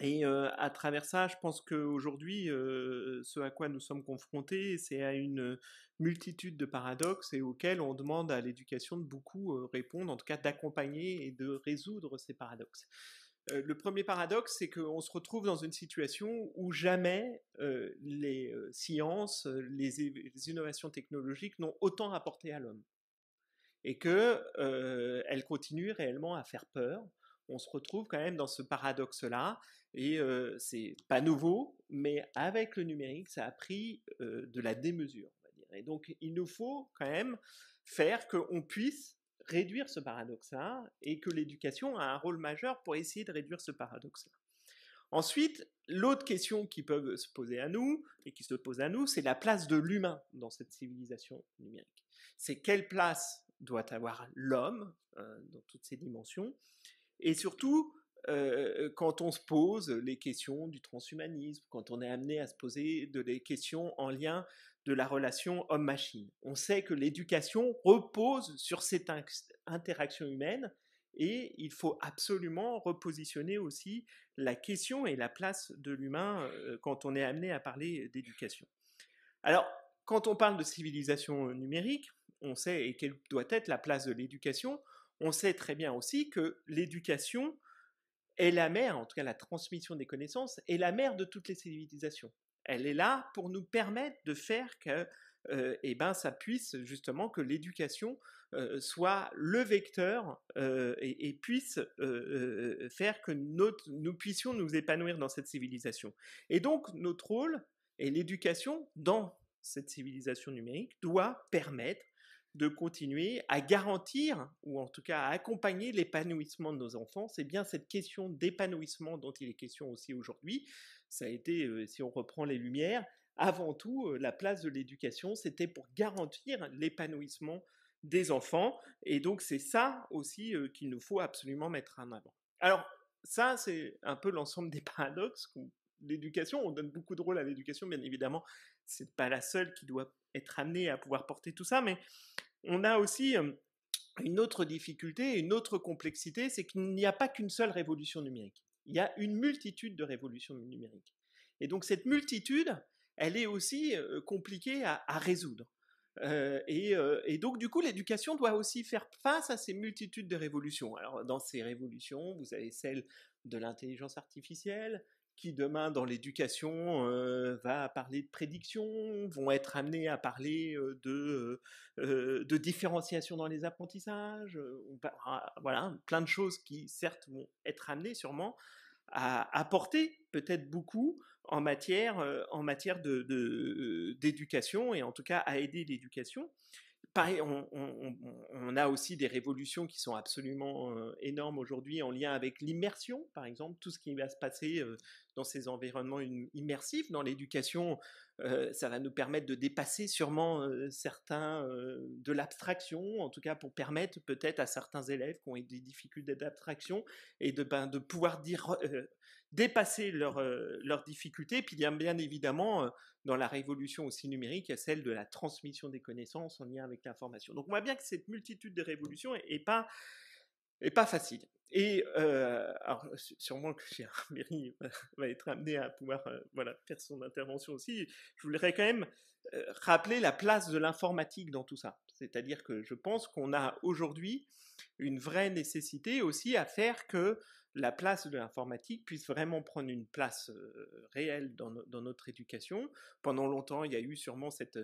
Et à travers ça, je pense qu'aujourd'hui, ce à quoi nous sommes confrontés, c'est à une multitude de paradoxes et auxquels on demande à l'éducation de beaucoup répondre, en tout cas d'accompagner et de résoudre ces paradoxes. Le premier paradoxe, c'est qu'on se retrouve dans une situation où jamais les sciences, les innovations technologiques n'ont autant apporté à l'homme. Et qu'elles continuent réellement à faire peur. On se retrouve quand même dans ce paradoxe-là, et c'est pas nouveau, mais avec le numérique, ça a pris de la démesure, on va dire. Et donc, il nous faut quand même faire qu'on puisse réduire ce paradoxe-là, et que l'éducation a un rôle majeur pour essayer de réduire ce paradoxe-là. Ensuite, l'autre question qui peut se poser à nous, et qui se pose à nous, c'est la place de l'humain dans cette civilisation numérique. C'est quelle place doit avoir l'homme dans toutes ses dimensions, et surtout quand on se pose les questions du transhumanisme, quand on est amené à se poser des questions en lien de la relation homme-machine. On sait que l'éducation repose sur cette interaction humaine, et il faut absolument repositionner aussi la question et la place de l'humain quand on est amené à parler d'éducation. Alors, quand on parle de civilisation numérique, on sait, et quelle doit être la place de l'éducation, on sait très bien aussi que l'éducation est la mère, en tout cas la transmission des connaissances, est la mère de toutes les civilisations. Elle est là pour nous permettre de faire que ça puisse justement, que l'éducation soit le vecteur et puisse faire que nous puissions nous épanouir dans cette civilisation. Et donc notre rôle, et l'éducation dans cette civilisation numérique, doit permettre de continuer à garantir, ou en tout cas à accompagner l'épanouissement de nos enfants. C'est bien cette question d'épanouissement dont il est question aussi aujourd'hui. Ça a été, si on reprend les Lumières, avant tout, la place de l'éducation, c'était pour garantir l'épanouissement des enfants. Et donc c'est ça aussi qu'il nous faut absolument mettre en avant. Alors ça, c'est un peu l'ensemble des paradoxes. L'éducation, on donne beaucoup de rôle à l'éducation, bien évidemment, c'est pas la seule qui doit être amenée à pouvoir porter tout ça, mais on a aussi une autre difficulté, une autre complexité, c'est qu'il n'y a pas qu'une seule révolution numérique. Il y a une multitude de révolutions numériques. Et donc cette multitude, elle est aussi compliquée à résoudre. Et donc du coup, l'éducation doit aussi faire face à ces multitudes de révolutions. Alors dans ces révolutions, vous avez celle de l'intelligence artificielle, qui demain dans l'éducation va parler de prédiction, vont être amenés à parler de différenciation dans les apprentissages, voilà, plein de choses qui certes vont être amenées sûrement à apporter peut-être beaucoup en matière d'éducation, et en tout cas à aider l'éducation. Pareil, on a aussi des révolutions qui sont absolument énormes aujourd'hui en lien avec l'immersion, par exemple, tout ce qui va se passer dans ces environnements immersifs. Dans l'éducation, ça va nous permettre de dépasser sûrement certains de l'abstraction, en tout cas pour permettre peut-être à certains élèves qui ont des difficultés d'abstraction et de pouvoir dépasser leurs difficultés. Puis bien évidemment, dans la révolution aussi numérique, il y a celle de la transmission des connaissances en lien avec l'information. Donc on voit bien que cette multitude de révolutions est pas facile. Et alors sûrement que Méry va être amené à pouvoir faire son intervention aussi. Je voudrais quand même rappeler la place de l'informatique dans tout ça. C'est-à-dire que je pense qu'on a aujourd'hui une vraie nécessité aussi à faire que la place de l'informatique puisse vraiment prendre une place réelle dans notre éducation. Pendant longtemps, il y a eu sûrement cette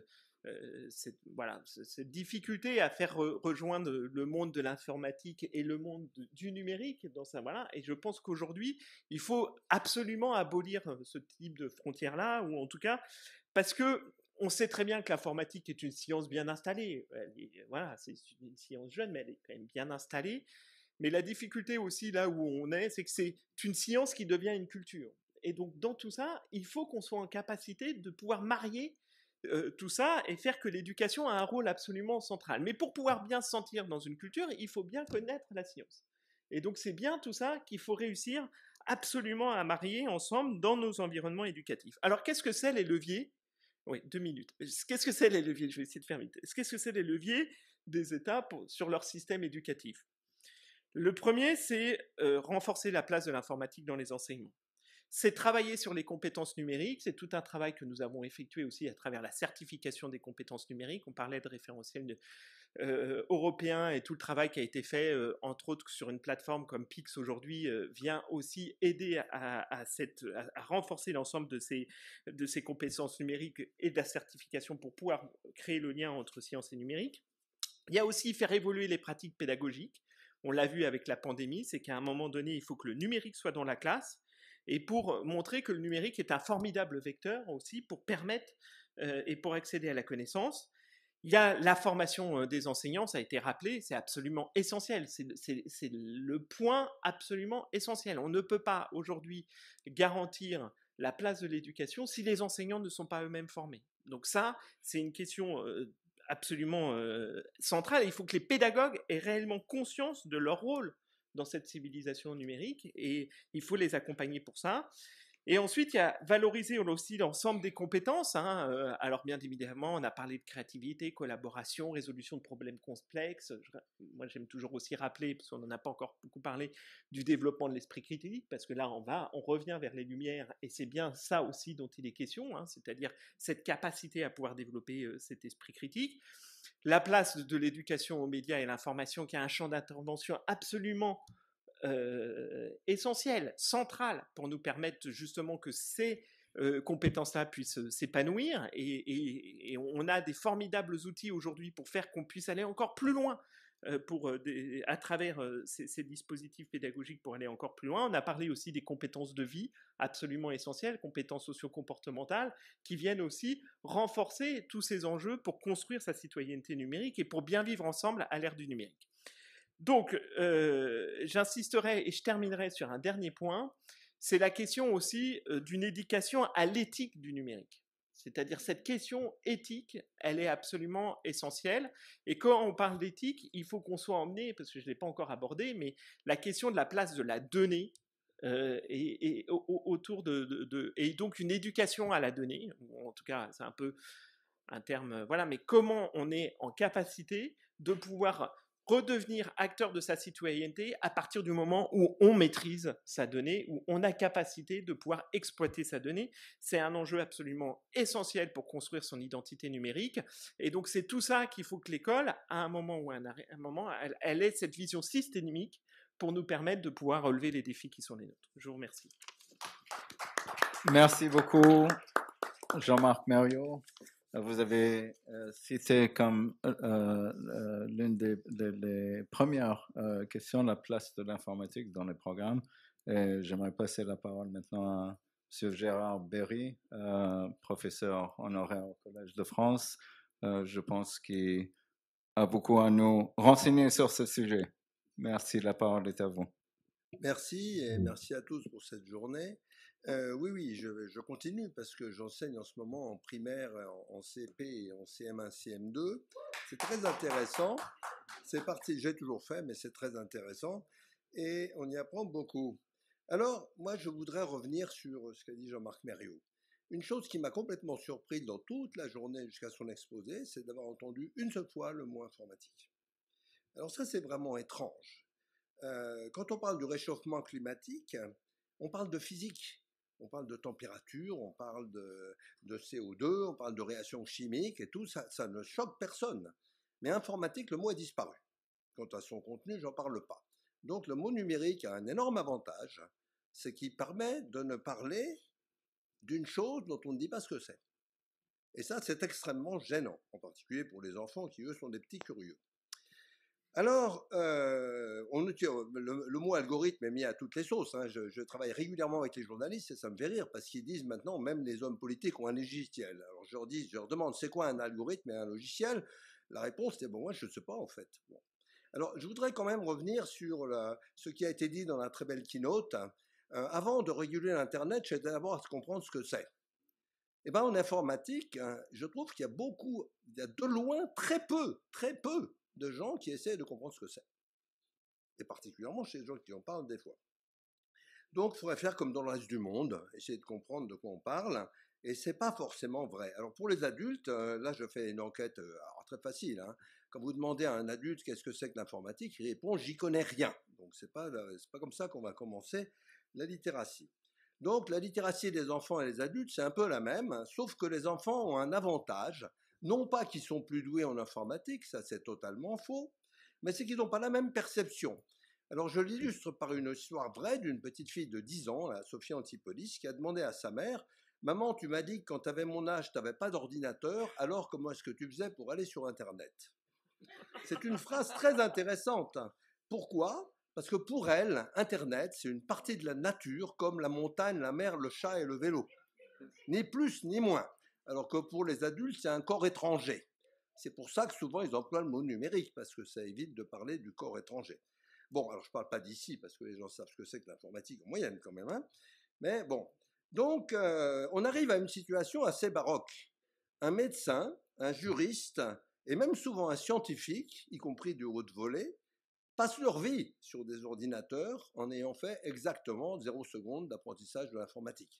difficulté à faire rejoindre le monde de l'informatique et le monde du numérique dans ça, voilà. Et je pense qu'aujourd'hui, il faut absolument abolir ce type de frontière-là, ou en tout cas, parce que on sait très bien que l'informatique est une science bien installée. Voilà, c'est une science jeune, mais elle est quand même bien installée. Mais la difficulté aussi là où on est, c'est que c'est une science qui devient une culture. Et donc dans tout ça, il faut qu'on soit en capacité de pouvoir marier tout ça et faire que l'éducation a un rôle absolument central. Mais pour pouvoir bien se sentir dans une culture, il faut bien connaître la science. Et donc c'est bien tout ça qu'il faut réussir absolument à marier ensemble dans nos environnements éducatifs. Alors qu'est-ce que c'est les leviers ? Oui, 2 minutes. Qu'est-ce que c'est les leviers ? Je vais essayer de faire vite. Qu'est-ce que c'est les leviers des États sur leur système éducatif ? Le premier, c'est renforcer la place de l'informatique dans les enseignements. c'est travailler sur les compétences numériques. C'est tout un travail que nous avons effectué aussi à travers la certification des compétences numériques. On parlait de référentiel européen et tout le travail qui a été fait, entre autres sur une plateforme comme Pix aujourd'hui, vient aussi aider à renforcer l'ensemble de ces compétences numériques et de la certification pour pouvoir créer le lien entre science et numérique. Il y a aussi faire évoluer les pratiques pédagogiques. On l'a vu avec la pandémie, c'est qu'à un moment donné, il faut que le numérique soit dans la classe et pour montrer que le numérique est un formidable vecteur aussi pour permettre et pour accéder à la connaissance. Il y a la formation des enseignants, ça a été rappelé, c'est absolument essentiel. C'est le point absolument essentiel. On ne peut pas aujourd'hui garantir la place de l'éducation si les enseignants ne sont pas eux-mêmes formés. Donc ça, c'est une question absolument centrale. Il faut que les pédagogues aient réellement conscience de leur rôle dans cette civilisation numérique et il faut les accompagner pour ça. Et ensuite, il y a valoriser aussi l'ensemble des compétences. Alors, bien évidemment, on a parlé de créativité, collaboration, résolution de problèmes complexes. Moi, j'aime toujours aussi rappeler, parce qu'on n'en a pas encore beaucoup parlé, du développement de l'esprit critique, parce que là, on revient vers les lumières, et c'est bien ça aussi dont il est question, c'est-à-dire cette capacité à pouvoir développer cet esprit critique. La place de l'éducation aux médias et l'information, qui a un champ d'intervention absolument essentiel, central, pour nous permettre justement que ces compétences-là puissent s'épanouir et on a des formidables outils aujourd'hui pour faire qu'on puisse aller encore plus loin à travers ces dispositifs pédagogiques pour aller encore plus loin. On a parlé aussi des compétences de vie absolument essentielles, compétences socio-comportementales, qui viennent aussi renforcer tous ces enjeux pour construire sa citoyenneté numérique et pour bien vivre ensemble à l'ère du numérique. Donc, j'insisterai et je terminerai sur un dernier point, c'est la question aussi d'une éducation à l'éthique du numérique. C'est-à-dire cette question éthique, elle est absolument essentielle. Et quand on parle d'éthique, il faut qu'on soit emmené, parce que je ne l'ai pas encore abordé, mais la question de la place de la donnée et autour et donc une éducation à la donnée, en tout cas c'est un peu un terme, voilà, mais comment on est en capacité de pouvoir redevenir acteur de sa citoyenneté à partir du moment où on maîtrise sa donnée, où on a capacité de pouvoir exploiter sa donnée. C'est un enjeu absolument essentiel pour construire son identité numérique. Et donc, c'est tout ça qu'il faut que l'école, à un moment ou à un moment, elle ait cette vision systémique pour nous permettre de pouvoir relever les défis qui sont les nôtres. Je vous remercie. Merci beaucoup, Jean-Marc Mériot. Vous avez cité comme l'une des premières questions la place de l'informatique dans les programmes. Et j'aimerais passer la parole maintenant à M. Gérard Berry, professeur honoraire au Collège de France. Je pense qu'il a beaucoup à nous renseigner sur ce sujet. Merci, la parole est à vous. Merci et merci à tous pour cette journée. Oui, je continue parce que j'enseigne en ce moment en primaire, en CP et en CM1, CM2. C'est très intéressant. C'est parti, j'ai toujours fait, mais c'est très intéressant et on y apprend beaucoup. Alors, moi, je voudrais revenir sur ce qu'a dit Jean-Marc Mériot. Une chose qui m'a complètement surpris dans toute la journée jusqu'à son exposé, c'est d'avoir entendu une seule fois le mot informatique. Alors ça, c'est vraiment étrange. Quand on parle du réchauffement climatique, on parle de physique. On parle de température, on parle de CO2, on parle de réactions chimiques et tout, ça ne choque personne. Mais informatique, le mot a disparu. Quant à son contenu, j'en parle pas. Donc le mot numérique a un énorme avantage, c'est qu'il permet de ne parler d'une chose dont on ne dit pas ce que c'est. Et ça, c'est extrêmement gênant, en particulier pour les enfants qui, eux, sont des petits curieux. Alors, le mot algorithme est mis à toutes les sauces. Je travaille régulièrement avec les journalistes et ça me fait rire parce qu'ils disent maintenant, même les hommes politiques ont un logiciel. Alors je leur demande, c'est quoi un algorithme et un logiciel? La réponse est, bon, moi je ne sais pas en fait. Bon. Alors je voudrais quand même revenir sur ce qui a été dit dans la très belle keynote. Avant de réguler l'Internet, j'ai d'abord à comprendre ce que c'est. Eh bien en informatique, je trouve qu'il y a de loin très peu de gens qui essaient de comprendre ce que c'est. Et particulièrement chez les gens qui en parlent des fois. Donc, il faudrait faire comme dans le reste du monde, essayer de comprendre de quoi on parle, et c'est pas forcément vrai. Alors, pour les adultes, là, je fais une enquête très facile. Quand vous demandez à un adulte qu'est-ce que c'est que l'informatique, il répond « j'y connais rien ». Donc, c'est pas comme ça qu'on va commencer la littératie. Donc la littératie des enfants et des adultes, c'est un peu la même, hein, sauf que les enfants ont un avantage, non pas qu'ils sont plus doués en informatique, ça c'est totalement faux, mais c'est qu'ils n'ont pas la même perception. Alors je l'illustre par une histoire vraie d'une petite fille de 10 ans, la Sophia Antipolis, qui a demandé à sa mère « Maman, tu m'as dit que quand tu avais mon âge, tu n'avais pas d'ordinateur, alors comment est-ce que tu faisais pour aller sur Internet ?» C'est une phrase très intéressante. Pourquoi ? Parce que pour elle, Internet, c'est une partie de la nature, comme la montagne, la mer, le chat et le vélo. Ni plus ni moins. Alors que pour les adultes, c'est un corps étranger. C'est pour ça que souvent, ils emploient le mot numérique, parce que ça évite de parler du corps étranger. Bon, alors je ne parle pas d'ici, parce que les gens savent ce que c'est que l'informatique en moyenne quand même. Hein. Mais bon. Donc, on arrive à une situation assez baroque. Un médecin, un juriste, et même souvent un scientifique, y compris de haute volée, passent leur vie sur des ordinateurs en ayant fait exactement 0 seconde d'apprentissage de l'informatique.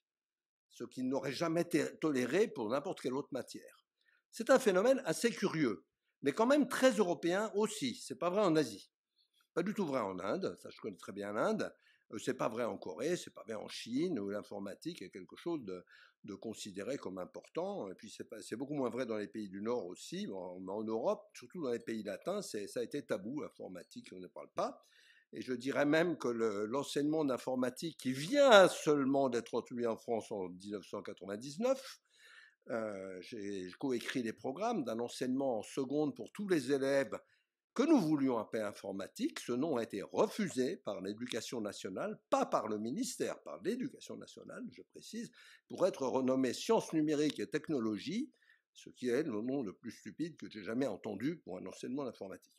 Ce qu'ils n'auraient jamais toléré pour n'importe quelle autre matière. C'est un phénomène assez curieux, mais quand même très européen aussi. C'est pas vrai en Asie. Pas du tout vrai en Inde, ça je connais très bien l'Inde. C'est pas vrai en Corée, c'est pas vrai en Chine, où l'informatique est quelque chose de considéré comme important. Et puis c'est beaucoup moins vrai dans les pays du Nord aussi. En Europe, surtout dans les pays latins, ça a été tabou, l'informatique, on ne parle pas. Et je dirais même que l'enseignement d'informatique qui vient seulement d'être introduit en France en 1999, j'ai coécrit des programmes d'un enseignement en seconde pour tous les élèves que nous voulions appeler informatique. Ce nom a été refusé par l'Éducation nationale, pas par le ministère, par l'Éducation nationale, je précise, pour être renommé sciences numériques et technologies, ce qui est le nom le plus stupide que j'ai jamais entendu pour un enseignement d'informatique.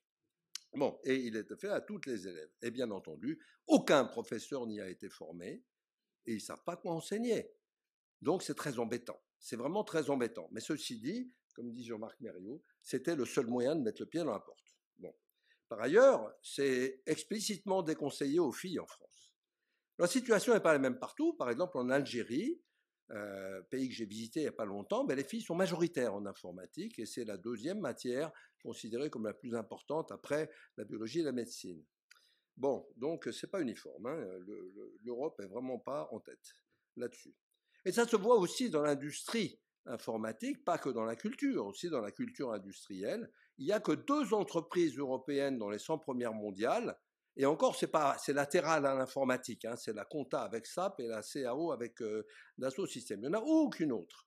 Bon, et il est fait à tous les élèves. Et bien entendu, aucun professeur n'y a été formé, et ils ne savent pas quoi enseigner. Donc c'est très embêtant. C'est vraiment très embêtant. Mais ceci dit, comme dit Jean-Marc Mériot, c'était le seul moyen de mettre le pied dans la porte. Bon. Par ailleurs, c'est explicitement déconseillé aux filles en France. La situation n'est pas la même partout. Par exemple, en Algérie, pays que j'ai visité il n'y a pas longtemps, les filles sont majoritaires en informatique et c'est la deuxième matière considérée comme la plus importante après la biologie et la médecine. Bon, donc c'est pas uniforme. Hein. L'Europe est vraiment pas en tête là-dessus. Et ça se voit aussi dans l'industrie informatique, pas que dans la culture, aussi dans la culture industrielle. Il n'y a que 2 entreprises européennes dans les 100 premières mondiales, et encore, c'est latéral à l'informatique, hein, c'est la Compta avec SAP et la CAO avec Dassault Systèmes. Il n'y en a aucune autre.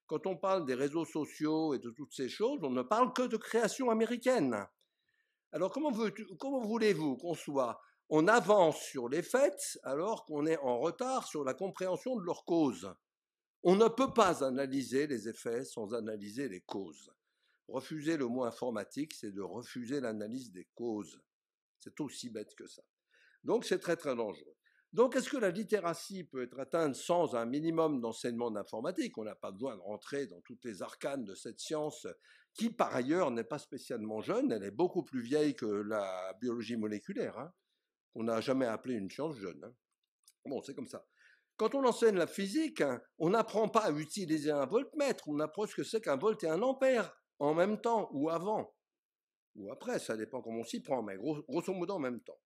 Quand on parle des réseaux sociaux et de toutes ces choses, on ne parle que de création américaine. Alors comment voulez-vous qu'on soit en avance sur les faits alors qu'on est en retard sur la compréhension de leurs causes? On ne peut pas analyser les effets sans analyser les causes. Refuser le mot informatique, c'est de refuser l'analyse des causes. C'est aussi bête que ça. Donc c'est très très dangereux. Donc est-ce que la littératie peut être atteinte sans un minimum d'enseignement d'informatique? On n'a pas besoin de rentrer dans toutes les arcanes de cette science qui par ailleurs n'est pas spécialement jeune, elle est beaucoup plus vieille que la biologie moléculaire, hein. On n'a jamais appelé une science jeune. Hein. Bon, c'est comme ça. Quand on enseigne la physique, hein, on n'apprend pas à utiliser un voltmètre, on apprend ce que c'est qu'un volt et un ampère en même temps ou avant. Ou après, ça dépend comment on s'y prend, mais grosso modo en même temps.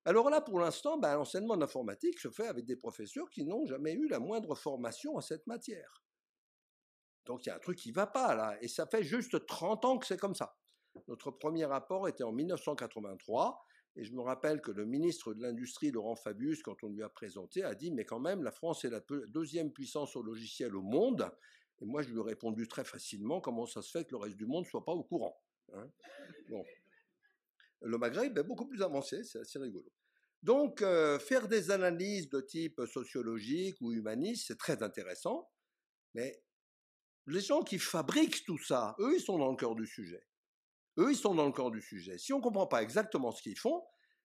Alors là, pour l'instant, l'enseignement d'informatique se fait avec des professeurs qui n'ont jamais eu la moindre formation à cette matière. Donc il y a un truc qui ne va pas là, et ça fait juste 30 ans que c'est comme ça. Notre premier rapport était en 1983, et je me rappelle que le ministre de l'Industrie, Laurent Fabius, quand on lui a présenté, a dit « mais quand même, la France est la 2e puissance au logiciel au monde ». Et moi, je lui ai répondu très facilement « comment ça se fait que le reste du monde ne soit pas au courant hein ?» Bon. Le Maghreb est beaucoup plus avancé, c'est assez rigolo. Donc, faire des analyses de type sociologique ou humaniste, c'est très intéressant, mais les gens qui fabriquent tout ça, eux, ils sont dans le cœur du sujet. Eux, ils sont dans le cœur du sujet. Si on ne comprend pas exactement ce qu'ils font,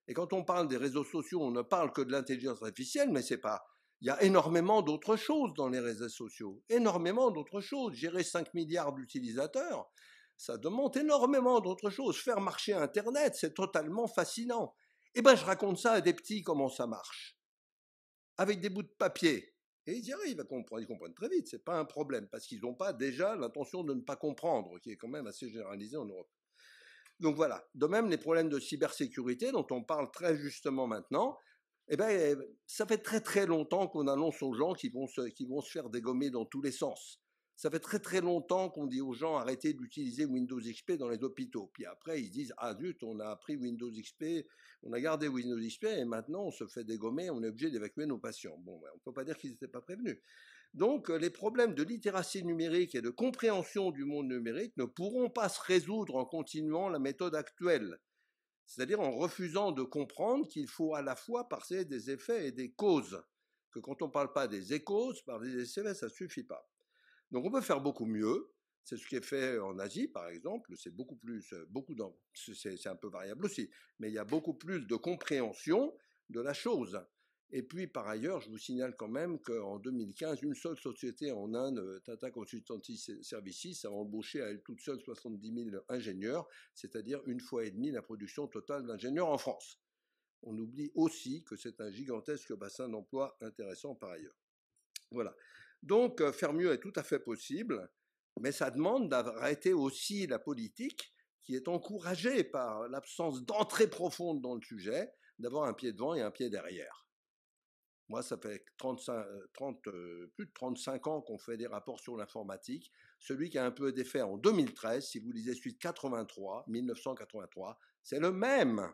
et quand on parle des réseaux sociaux, on ne parle que de l'intelligence artificielle, mais c'est pas... Il y a énormément d'autres choses dans les réseaux sociaux, énormément d'autres choses. Gérer 5 milliards d'utilisateurs, ça demande énormément d'autres choses. Faire marcher Internet, c'est totalement fascinant. Eh bien, je raconte ça à des petits, comment ça marche. Avec des bouts de papier. Et ils y arrivent à comprendre, ils comprennent très vite, c'est pas un problème, parce qu'ils n'ont pas déjà l'intention de ne pas comprendre, qui est quand même assez généralisé en Europe. Donc voilà, de même les problèmes de cybersécurité dont on parle très justement maintenant, Eh bien, ça fait très très longtemps qu'on annonce aux gens qu'ils vont se faire dégommer dans tous les sens. Ça fait très très longtemps qu'on dit aux gens arrêtez d'utiliser Windows XP dans les hôpitaux. Puis après, ils disent ah zut, on a appris Windows XP, on a gardé Windows XP et maintenant on se fait dégommer, on est obligé d'évacuer nos patients. Bon, on ne peut pas dire qu'ils n'étaient pas prévenus. Donc, les problèmes de littératie numérique et de compréhension du monde numérique ne pourront pas se résoudre en continuant la méthode actuelle. C'est-à-dire en refusant de comprendre qu'il faut à la fois parler des effets et des causes. Que quand on ne parle pas des causes, parler des effets, ça ne suffit pas. Donc on peut faire beaucoup mieux. C'est ce qui est fait en Asie, par exemple. C'est beaucoup plus, c'est un peu variable aussi, mais il y a beaucoup plus de compréhension de la chose. Et puis, par ailleurs, je vous signale quand même qu'en 2015, une seule société en Inde, Tata Consultancy Services, a embauché à elle toute seule 70 000 ingénieurs, c'est-à-dire 1,5 fois la production totale d'ingénieurs en France. On oublie aussi que c'est un gigantesque bassin d'emploi intéressant par ailleurs. Voilà. Donc, faire mieux est tout à fait possible, mais ça demande d'arrêter aussi la politique qui est encouragée par l'absence d'entrée profonde dans le sujet, d'avoir un pied devant et un pied derrière. Moi, ça fait plus de 35 ans qu'on fait des rapports sur l'informatique. Celui qui a un peu d'effet en 2013, si vous lisez suite 1983, c'est le même.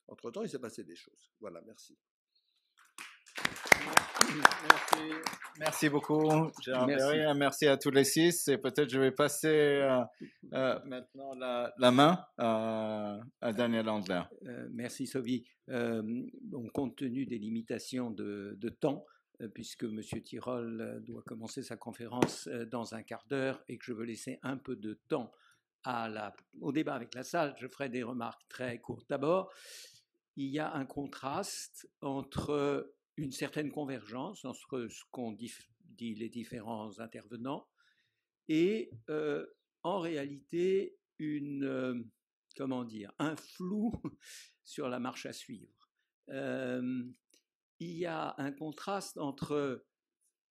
Entre-temps, il s'est passé des choses. Voilà, merci. Merci beaucoup, Gérard Berry. Merci à tous les 6. Et peut-être je vais passer maintenant la main à Daniel Andler. Merci, Sophie. Bon, compte tenu des limitations de temps, puisque M. Tirole doit commencer sa conférence dans un quart d'heure et que je veux laisser un peu de temps au débat avec la salle, je ferai des remarques très courtes. D'abord, il y a un contraste entre une certaine convergence entre ce qu'ont dit les différents intervenants et en réalité un flou sur la marche à suivre. Il y a un contraste entre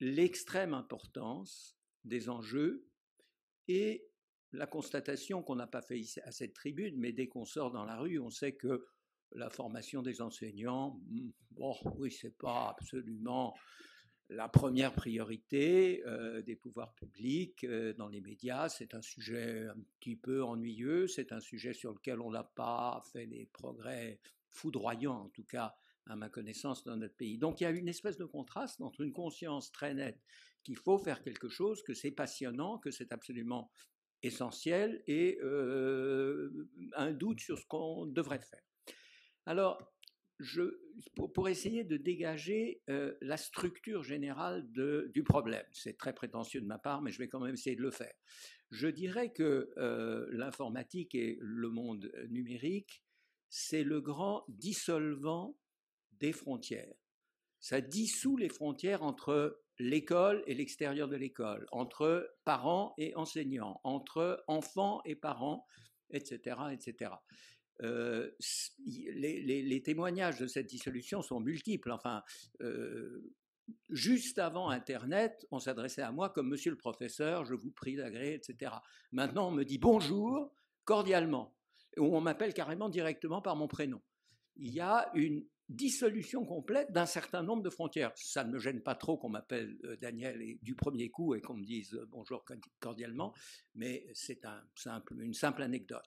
l'extrême importance des enjeux et la constatation qu'on n'a pas fait ici à cette tribune, mais dès qu'on sort dans la rue, on sait que la formation des enseignants, bon, oui, c'est pas absolument la première priorité des pouvoirs publics dans les médias. C'est un sujet un petit peu ennuyeux, c'est un sujet sur lequel on n'a pas fait des progrès foudroyants, en tout cas à ma connaissance, dans notre pays. Donc il y a une espèce de contraste entre une conscience très nette qu'il faut faire quelque chose, que c'est passionnant, que c'est absolument essentiel, et un doute sur ce qu'on devrait faire. Alors, pour essayer de dégager la structure générale du problème, c'est très prétentieux de ma part, mais je vais quand même essayer de le faire. Je dirais que l'informatique et le monde numérique, c'est le grand dissolvant des frontières. Ça dissout les frontières entre l'école et l'extérieur de l'école, entre parents et enseignants, entre enfants et parents, etc., etc. Les témoignages de cette dissolution sont multiples. Enfin, juste avant Internet, on s'adressait à moi comme monsieur le professeur, je vous prie d'agréer, etc. Maintenant, on me dit bonjour cordialement, ou on m'appelle carrément directement par mon prénom. Il y a une dissolution complète d'un certain nombre de frontières. Ça ne me gêne pas trop qu'on m'appelle Daniel du premier coup et qu'on me dise bonjour cordialement, mais c'est une simple anecdote.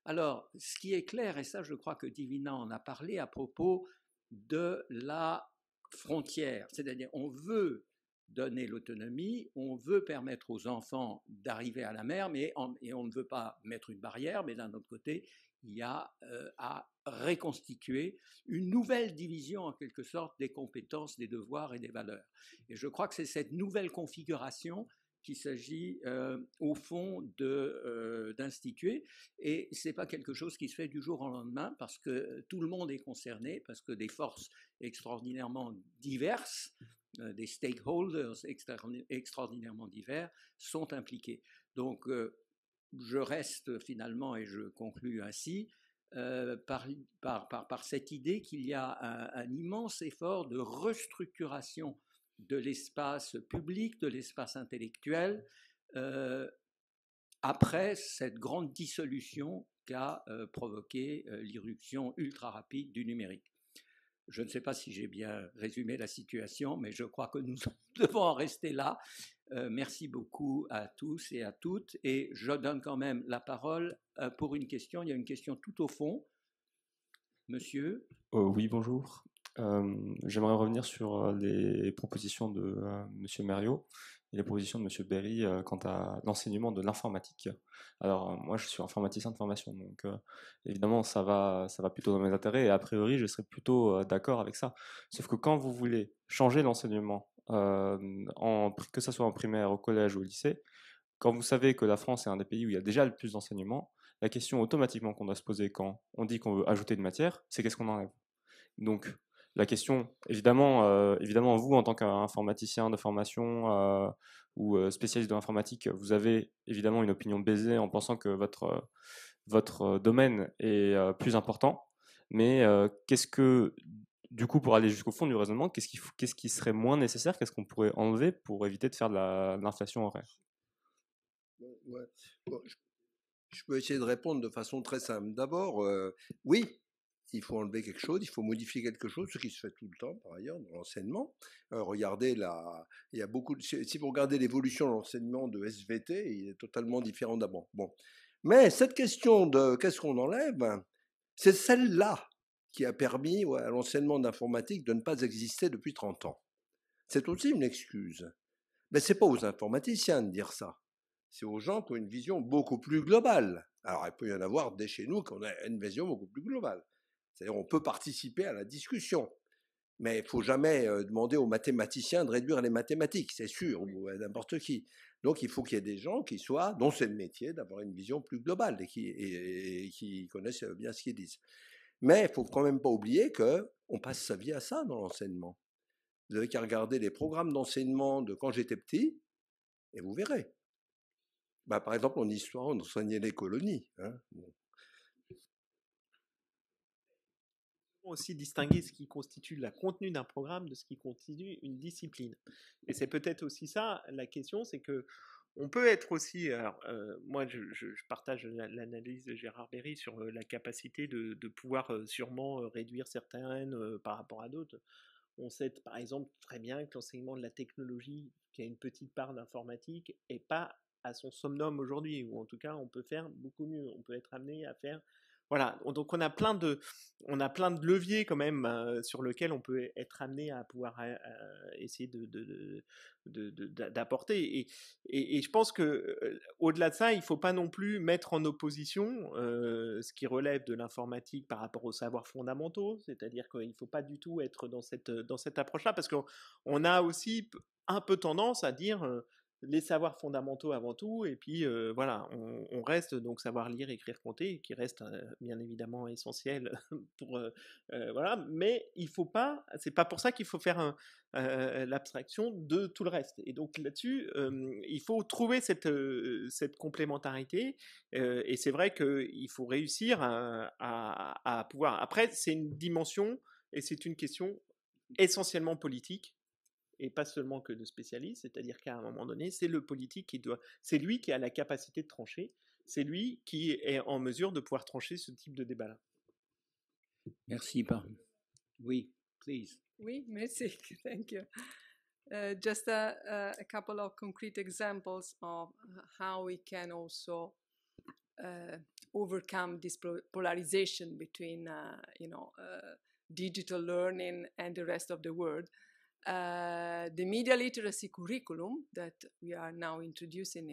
Alors, ce qui est clair, et ça je crois que Divina en a parlé à propos de la frontière, c'est-à-dire on veut donner l'autonomie, on veut permettre aux enfants d'arriver à la mer, et on ne veut pas mettre une barrière, mais d'un autre côté, il y a à reconstituer une nouvelle division en quelque sorte des compétences, des devoirs et des valeurs. Et je crois que c'est cette nouvelle configuration qu'il s'agit au fond d'instituer, et ce n'est pas quelque chose qui se fait du jour au lendemain, parce que tout le monde est concerné, parce que des forces extraordinairement diverses, des stakeholders extraordinairement divers sont impliqués. Donc je reste finalement, et je conclus ainsi, par cette idée qu'il y a un immense effort de restructuration de l'espace public, de l'espace intellectuel, après cette grande dissolution qu'a provoqué l'irruption ultra rapide du numérique. Je ne sais pas si j'ai bien résumé la situation, mais je crois que nous devons en rester là. Merci beaucoup à tous et à toutes. Et je donne quand même la parole pour une question. Il y a une question tout au fond. Monsieur. Oui, bonjour. J'aimerais revenir sur les propositions de Monsieur Merriot et les propositions de Monsieur Berry quant à l'enseignement de l'informatique. Alors, moi, je suis informaticien de formation, donc évidemment, ça va plutôt dans mes intérêts, et a priori, je serais plutôt d'accord avec ça. Sauf que quand vous voulez changer l'enseignement, que ce soit en primaire, au collège ou au lycée, quand vous savez que la France est un des pays où il y a déjà le plus d'enseignement, la question automatiquement qu'on doit se poser quand on dit qu'on veut ajouter de matière, c'est qu'est-ce qu'on enlève. Donc, la question, évidemment, vous, en tant qu'informaticien de formation ou spécialiste de l'informatique, vous avez évidemment une opinion biaisée en pensant que votre domaine est plus important. Mais qu'est-ce que, du coup, pour aller jusqu'au fond du raisonnement, qu'est-ce qui serait moins nécessaire, qu'est-ce qu'on pourrait enlever pour éviter de faire de l'inflation horaire? Ouais. Bon, je peux essayer de répondre de façon très simple. D'abord, oui, il faut enlever quelque chose, il faut modifier quelque chose, ce qui se fait tout le temps par ailleurs dans l'enseignement. Regardez il y a si vous regardez l'évolution de l'enseignement de SVT, il est totalement différent d'avant. Bon, mais cette question de qu'est-ce qu'on enlève, c'est celle-là qui a permis à l'enseignement d'informatique de ne pas exister depuis 30 ans. C'est aussi une excuse. Mais c'est pas aux informaticiens de dire ça. C'est aux gens qui ont une vision beaucoup plus globale. Alors, il peut y en avoir dès chez nous qui ont une vision beaucoup plus globale. C'est-à-dire, on peut participer à la discussion. Mais il ne faut jamais demander aux mathématiciens de réduire les mathématiques, c'est sûr, ou à n'importe qui. Donc, il faut qu'il y ait des gens qui soient, dont c'est le métier, d'avoir une vision plus globale et qui connaissent bien ce qu'ils disent. Mais il ne faut quand même pas oublier qu'on passe sa vie à ça dans l'enseignement. Vous n'avez qu'à regarder les programmes d'enseignement de quand j'étais petit, et vous verrez. Par exemple, en histoire, on enseignait les colonies. Hein. Bon. Aussi distinguer ce qui constitue le contenu d'un programme de ce qui constitue une discipline. Et c'est peut-être aussi ça la question, c'est que on peut être aussi, alors moi je partage l'analyse de Gérard Berry sur la capacité de pouvoir sûrement réduire certaines haines par rapport à d'autres. On sait par exemple très bien que l'enseignement de la technologie, qui a une petite part d'informatique, n'est pas à son summum aujourd'hui, ou en tout cas on peut faire beaucoup mieux, on peut être amené à faire... Voilà, donc on a plein de leviers quand même sur lesquels on peut être amené à pouvoir essayer d'apporter. Et je pense que au-delà de ça, il ne faut pas non plus mettre en opposition ce qui relève de l'informatique par rapport aux savoirs fondamentaux, c'est-à-dire qu'il ne faut pas du tout être dans cette approche-là, parce qu'on a aussi un peu tendance à dire les savoirs fondamentaux avant tout, et puis voilà, on reste donc savoir lire, écrire, compter, qui reste bien évidemment essentiel pour voilà, mais il faut pas, c'est pas pour ça qu'il faut faire l'abstraction de tout le reste. Et donc là-dessus, il faut trouver cette complémentarité, et c'est vrai qu'il faut réussir à pouvoir. Après, c'est une dimension et c'est une question essentiellement politique, et pas seulement que de spécialistes, c'est-à-dire qu'à un moment donné, c'est le politique c'est lui qui a la capacité de trancher, c'est lui qui est en mesure de pouvoir trancher ce type de débat-là. Merci. Oui, please. Oui, merci. Thank you. Just a couple of concrete examples of how we can also overcome this polarization between, digital learning and the rest of the world. The media literacy curriculum that we are now introducing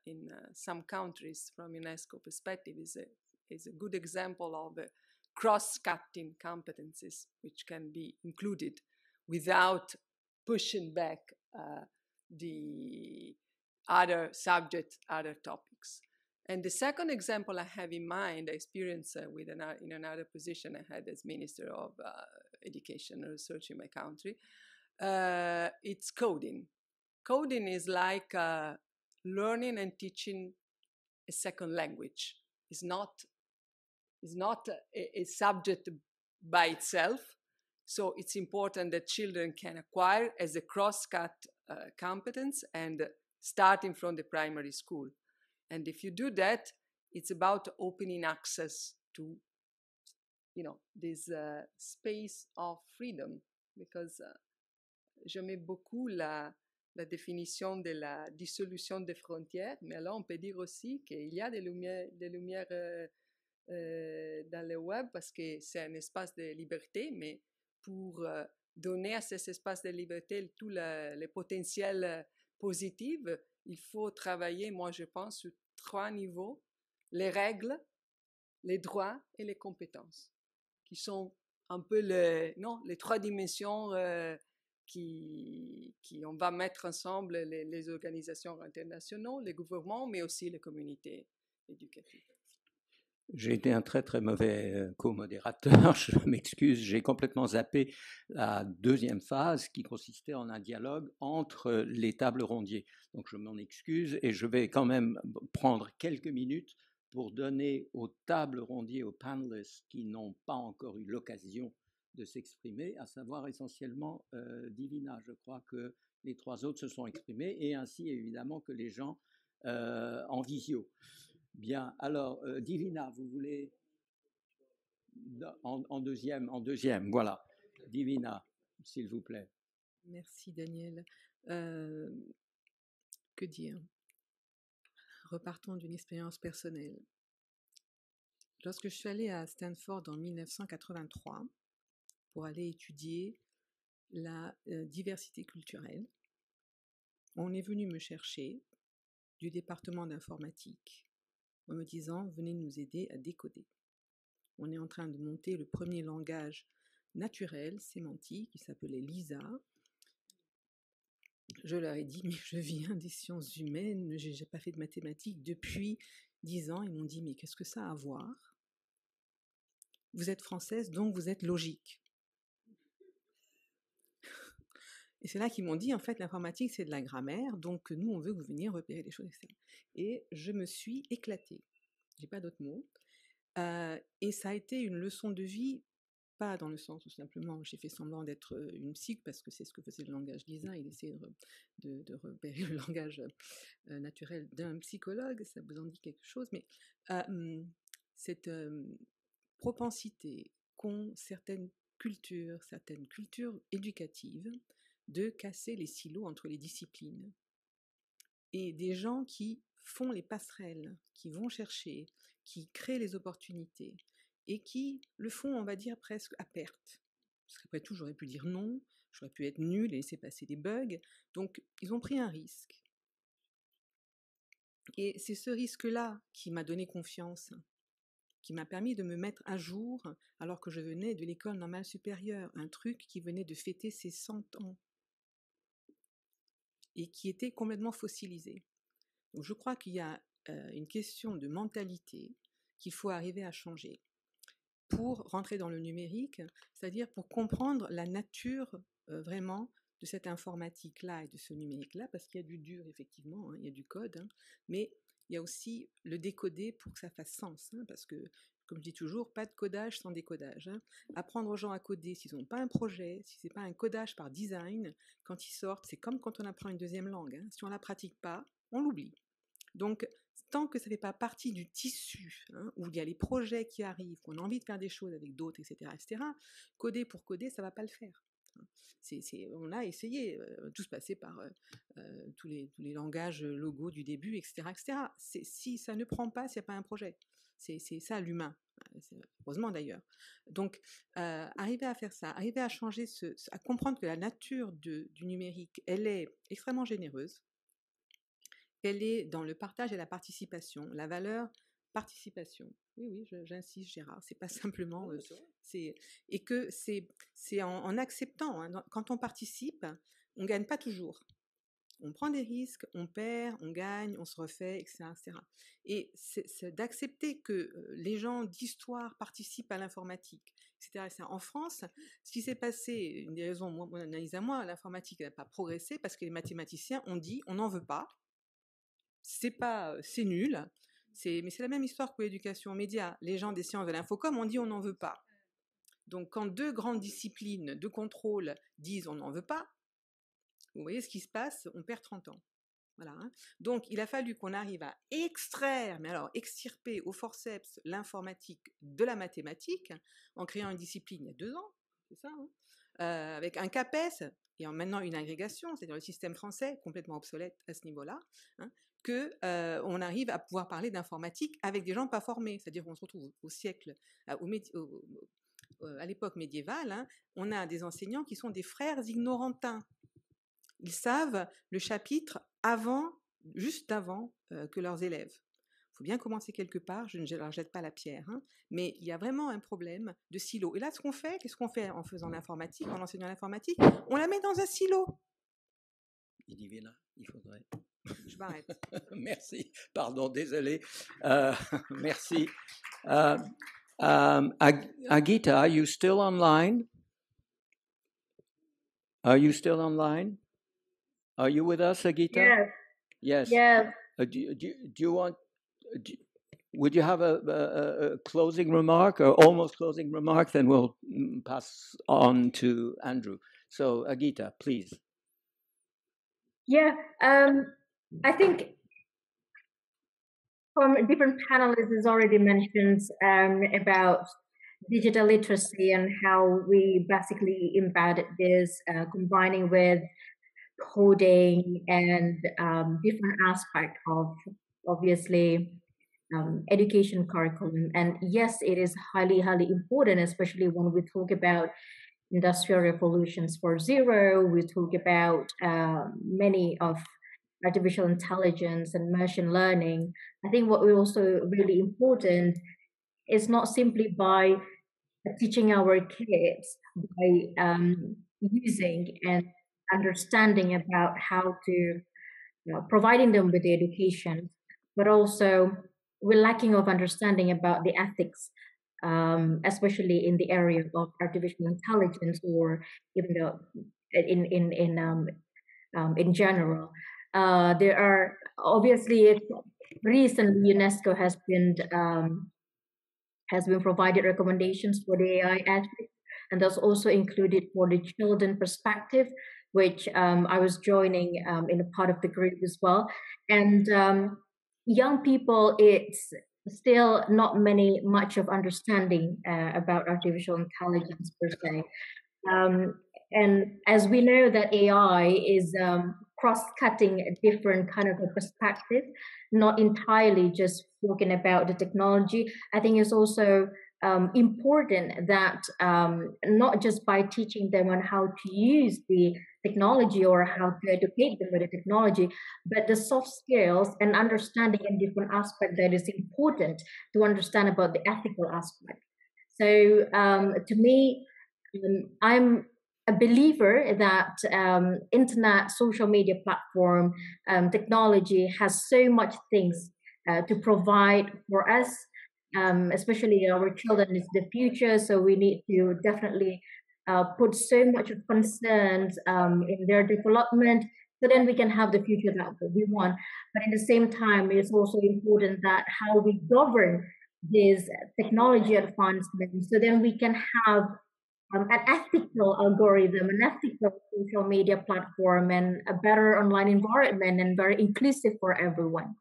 in some countries from UNESCO perspective is a good example of cross-cutting competencies which can be included without pushing back the other subjects, other topics. And the second example I have in mind, I experienced in another position I had as Minister of Education and Research in my country, it's coding. Coding is like learning and teaching a second language. It's not a subject by itself, so it's important that children can acquire as a cross-cut competence and starting from the primary school. And if you do that, it's about opening access to this space of freedom, because j'aimais beaucoup la définition de la dissolution des frontières, mais alors on peut dire aussi qu'il y a des lumières dans le web parce que c'est un espace de liberté, mais pour donner à cet espace de liberté tout le potentiel positif, il faut travailler, moi je pense, sur 3 niveaux: les règles, les droits et les compétences, qui sont un peu les 3 dimensions qui on va mettre ensemble, les organisations internationales, les gouvernements, mais aussi les communautés éducatives. J'ai été un très très mauvais co-modérateur, je m'excuse, j'ai complètement zappé la deuxième phase qui consistait en un dialogue entre les tables rondiers. Donc je m'en excuse et je vais quand même prendre quelques minutes pour donner aux tables rondiers, aux panelists qui n'ont pas encore eu l'occasion de s'exprimer, à savoir essentiellement Divina. Je crois que les 3 autres se sont exprimés et ainsi évidemment que les gens en visio. Bien, alors Divina, vous voulez en deuxième, voilà. Divina, s'il vous plaît. Merci Daniel. Que dire? Repartons d'une expérience personnelle. Lorsque je suis allée à Stanford en 1983 pour aller étudier la diversité culturelle, on est venu me chercher du département d'informatique en me disant « venez nous aider à décoder ». On est en train de monter le premier langage naturel, sémantique, qui s'appelait Lisa. Je leur ai dit « mais je viens des sciences humaines, je n'ai pas fait de mathématiques depuis 10 ans ». Ils m'ont dit « mais qu'est-ce que ça a à voir? Vous êtes française, donc vous êtes logique ». Et c'est là qu'ils m'ont dit, en fait, l'informatique, c'est de la grammaire, donc nous, on veut que vous veniez repérer les choses, etc. Et je me suis éclatée. J'ai pas d'autres mots. Et ça a été une leçon de vie, pas dans le sens où simplement j'ai fait semblant d'être une psy, parce que c'est ce que faisait le langage Lisa, il essayait de repérer le langage naturel d'un psychologue, ça vous en dit quelque chose, mais cette propensité qu'ont certaines cultures éducatives, de casser les silos entre les disciplines. Et des gens qui font les passerelles, qui vont chercher, qui créent les opportunités, et qui le font, on va dire, presque à perte. Parce qu'après tout, j'aurais pu dire non, j'aurais pu être nulle et laisser passer des bugs. Donc, ils ont pris un risque. Et c'est ce risque-là qui m'a donné confiance, qui m'a permis de me mettre à jour alors que je venais de l'école normale supérieure, un truc qui venait de fêter ses 100 ans. Et qui était complètement fossilisé. Donc je crois qu'il y a une question de mentalité qu'il faut arriver à changer pour rentrer dans le numérique, c'est-à-dire pour comprendre la nature vraiment de cette informatique-là et de ce numérique-là, parce qu'il y a du dur, effectivement, hein, il y a du code, hein, mais il y a aussi le décoder pour que ça fasse sens, hein, parce que, comme je dis toujours, pas de codage sans décodage. Hein. Apprendre aux gens à coder s'ils n'ont pas un projet, si ce n'est pas un codage par design, quand ils sortent, c'est comme quand on apprend une deuxième langue. Hein. Si on ne la pratique pas, on l'oublie. Donc, tant que ça ne fait pas partie du tissu, hein, où il y a les projets qui arrivent, qu'on a envie de faire des choses avec d'autres, etc., coder pour coder, ça ne va pas le faire. On a essayé, tous passer par tous les langages logos du début, etc., etc. Si ça ne prend pas, s'il n'y a pas un projet. C'est ça l'humain, heureusement d'ailleurs. Donc, arriver à faire ça, arriver à changer, à comprendre que la nature du numérique, elle est extrêmement généreuse, elle est dans le partage et la participation, la valeur participation. Oui, j'insiste, Gérard, c'est pas simplement... et que c'est en acceptant, hein, quand on participe, on gagne pas toujours. On prend des risques, on perd, on gagne, on se refait, etc. etc. Et c'est d'accepter que les gens d'histoire participent à l'informatique, etc., etc. En France, ce qui s'est passé, une des raisons, mon analyse à moi, l'informatique n'a pas progressé parce que les mathématiciens ont dit on n'en veut pas, c'est nul, mais c'est la même histoire que l'éducation aux médias. Les gens des sciences de l'infocom ont dit on n'en veut pas. Donc quand 2 grandes disciplines de contrôle disent on n'en veut pas, vous voyez ce qui se passe, on perd 30 ans. Voilà, hein. Donc, il a fallu qu'on arrive à extraire, mais alors extirper au forceps l'informatique de la mathématique en créant une discipline il y a 2 ans, c'est ça, hein, avec un CAPES et maintenant une agrégation, c'est-à-dire le système français complètement obsolète à ce niveau-là, hein, on arrive à pouvoir parler d'informatique avec des gens pas formés, c'est-à-dire qu'on se retrouve au siècle, à l'époque médiévale, hein, on a des enseignants qui sont des frères ignorantins. Ils savent le chapitre juste avant que leurs élèves. Il faut bien commencer quelque part, je ne leur jette pas la pierre, hein, mais il y a vraiment un problème de silo. Et là, qu'est-ce qu'on fait en faisant l'informatique, en enseignant l'informatique? On la met dans un silo. Il y vient là, il faudrait. Je m'arrête. Merci, pardon, désolé. Merci. Agita, are you still online? Are you still online? Are you with us, Agita? Yes. Yes. Yes. Do you want? Would you have a closing remark or almost closing remark? Then we'll pass on to Andrew. So, Agita, please. Yeah. I think from different panelists has already mentioned about digital literacy and how we basically embedded this, combining with coding and different aspects of obviously education curriculum. And yes, it is highly, highly important, especially when we talk about Industrial Revolutions 4.0, we talk about many of artificial intelligence and machine learning. I think what is also really important is not simply by teaching our kids by using and understanding about how to providing them with the education, but also we're lacking of understanding about the ethics, especially in the area of artificial intelligence, or even though in general. There are obviously recently UNESCO has been provided recommendations for the AI ethics, and that's also included for the children perspective, which I was joining in a part of the group as well. And young people, it's still not much of understanding about artificial intelligence per se. And as we know that AI is cross-cutting a different kind of a perspective, not entirely just talking about the technology. I think it's also important that not just by teaching them on how to use the technology or how to educate them with the technology, but the soft skills and understanding in different aspects that is important to understand about the ethical aspect. So to me, I'm a believer that internet, social media platform, technology has so much things to provide for us, especially our children is the future. So we need to definitely put so much of concerns in their development, so then we can have the future that we want. But at the same time, it's also important that how we govern this technology advancement, so then we can have an ethical algorithm, an ethical social media platform, and a better online environment, and very inclusive for everyone.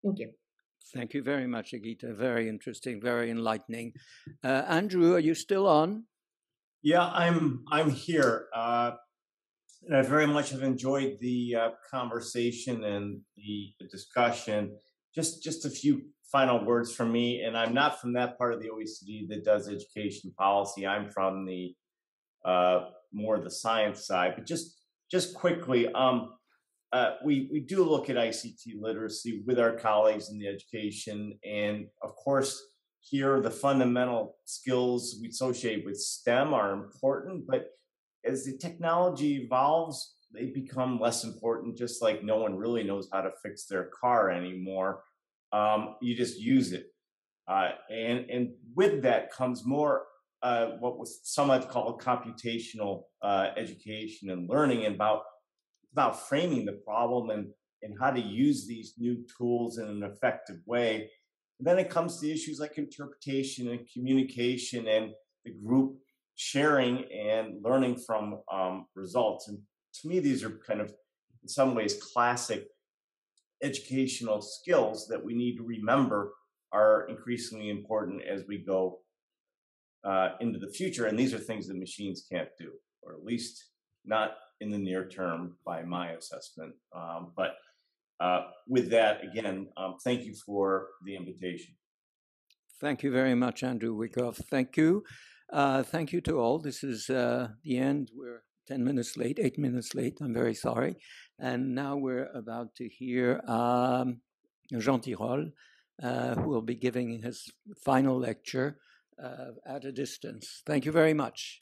Thank you. Thank you very much, Agita. Very interesting, very enlightening. Andrew, are you still on? Yeah, I'm here. And I very much have enjoyed the conversation and the discussion. Just a few final words from me, and I'm not from that part of the OECD that does education policy. I'm from the more the science side. But just quickly, we do look at ICT literacy with our colleagues in the education, and of course, here the fundamental skills we associate with STEM are important. But as the technology evolves, they become less important. Just like no one really knows how to fix their car anymore. You just use it. And with that comes more what was somewhat called computational education and learning, and about framing the problem and how to use these new tools in an effective way. And then it comes to issues like interpretation and communication and the group sharing and learning from results. And to me, these are kind of, in some ways, classic educational skills that we need to remember are increasingly important as we go into the future. And these are things that machines can't do, or at least not in the near term by my assessment. But with that, again, thank you for the invitation. Thank you very much, Andrew Wyckoff. Thank you. Thank you to all. This is the end. We're 10 minutes late, 8 minutes late. I'm very sorry. And now we're about to hear Jean Tirole, who will be giving his final lecture at a distance. Thank you very much.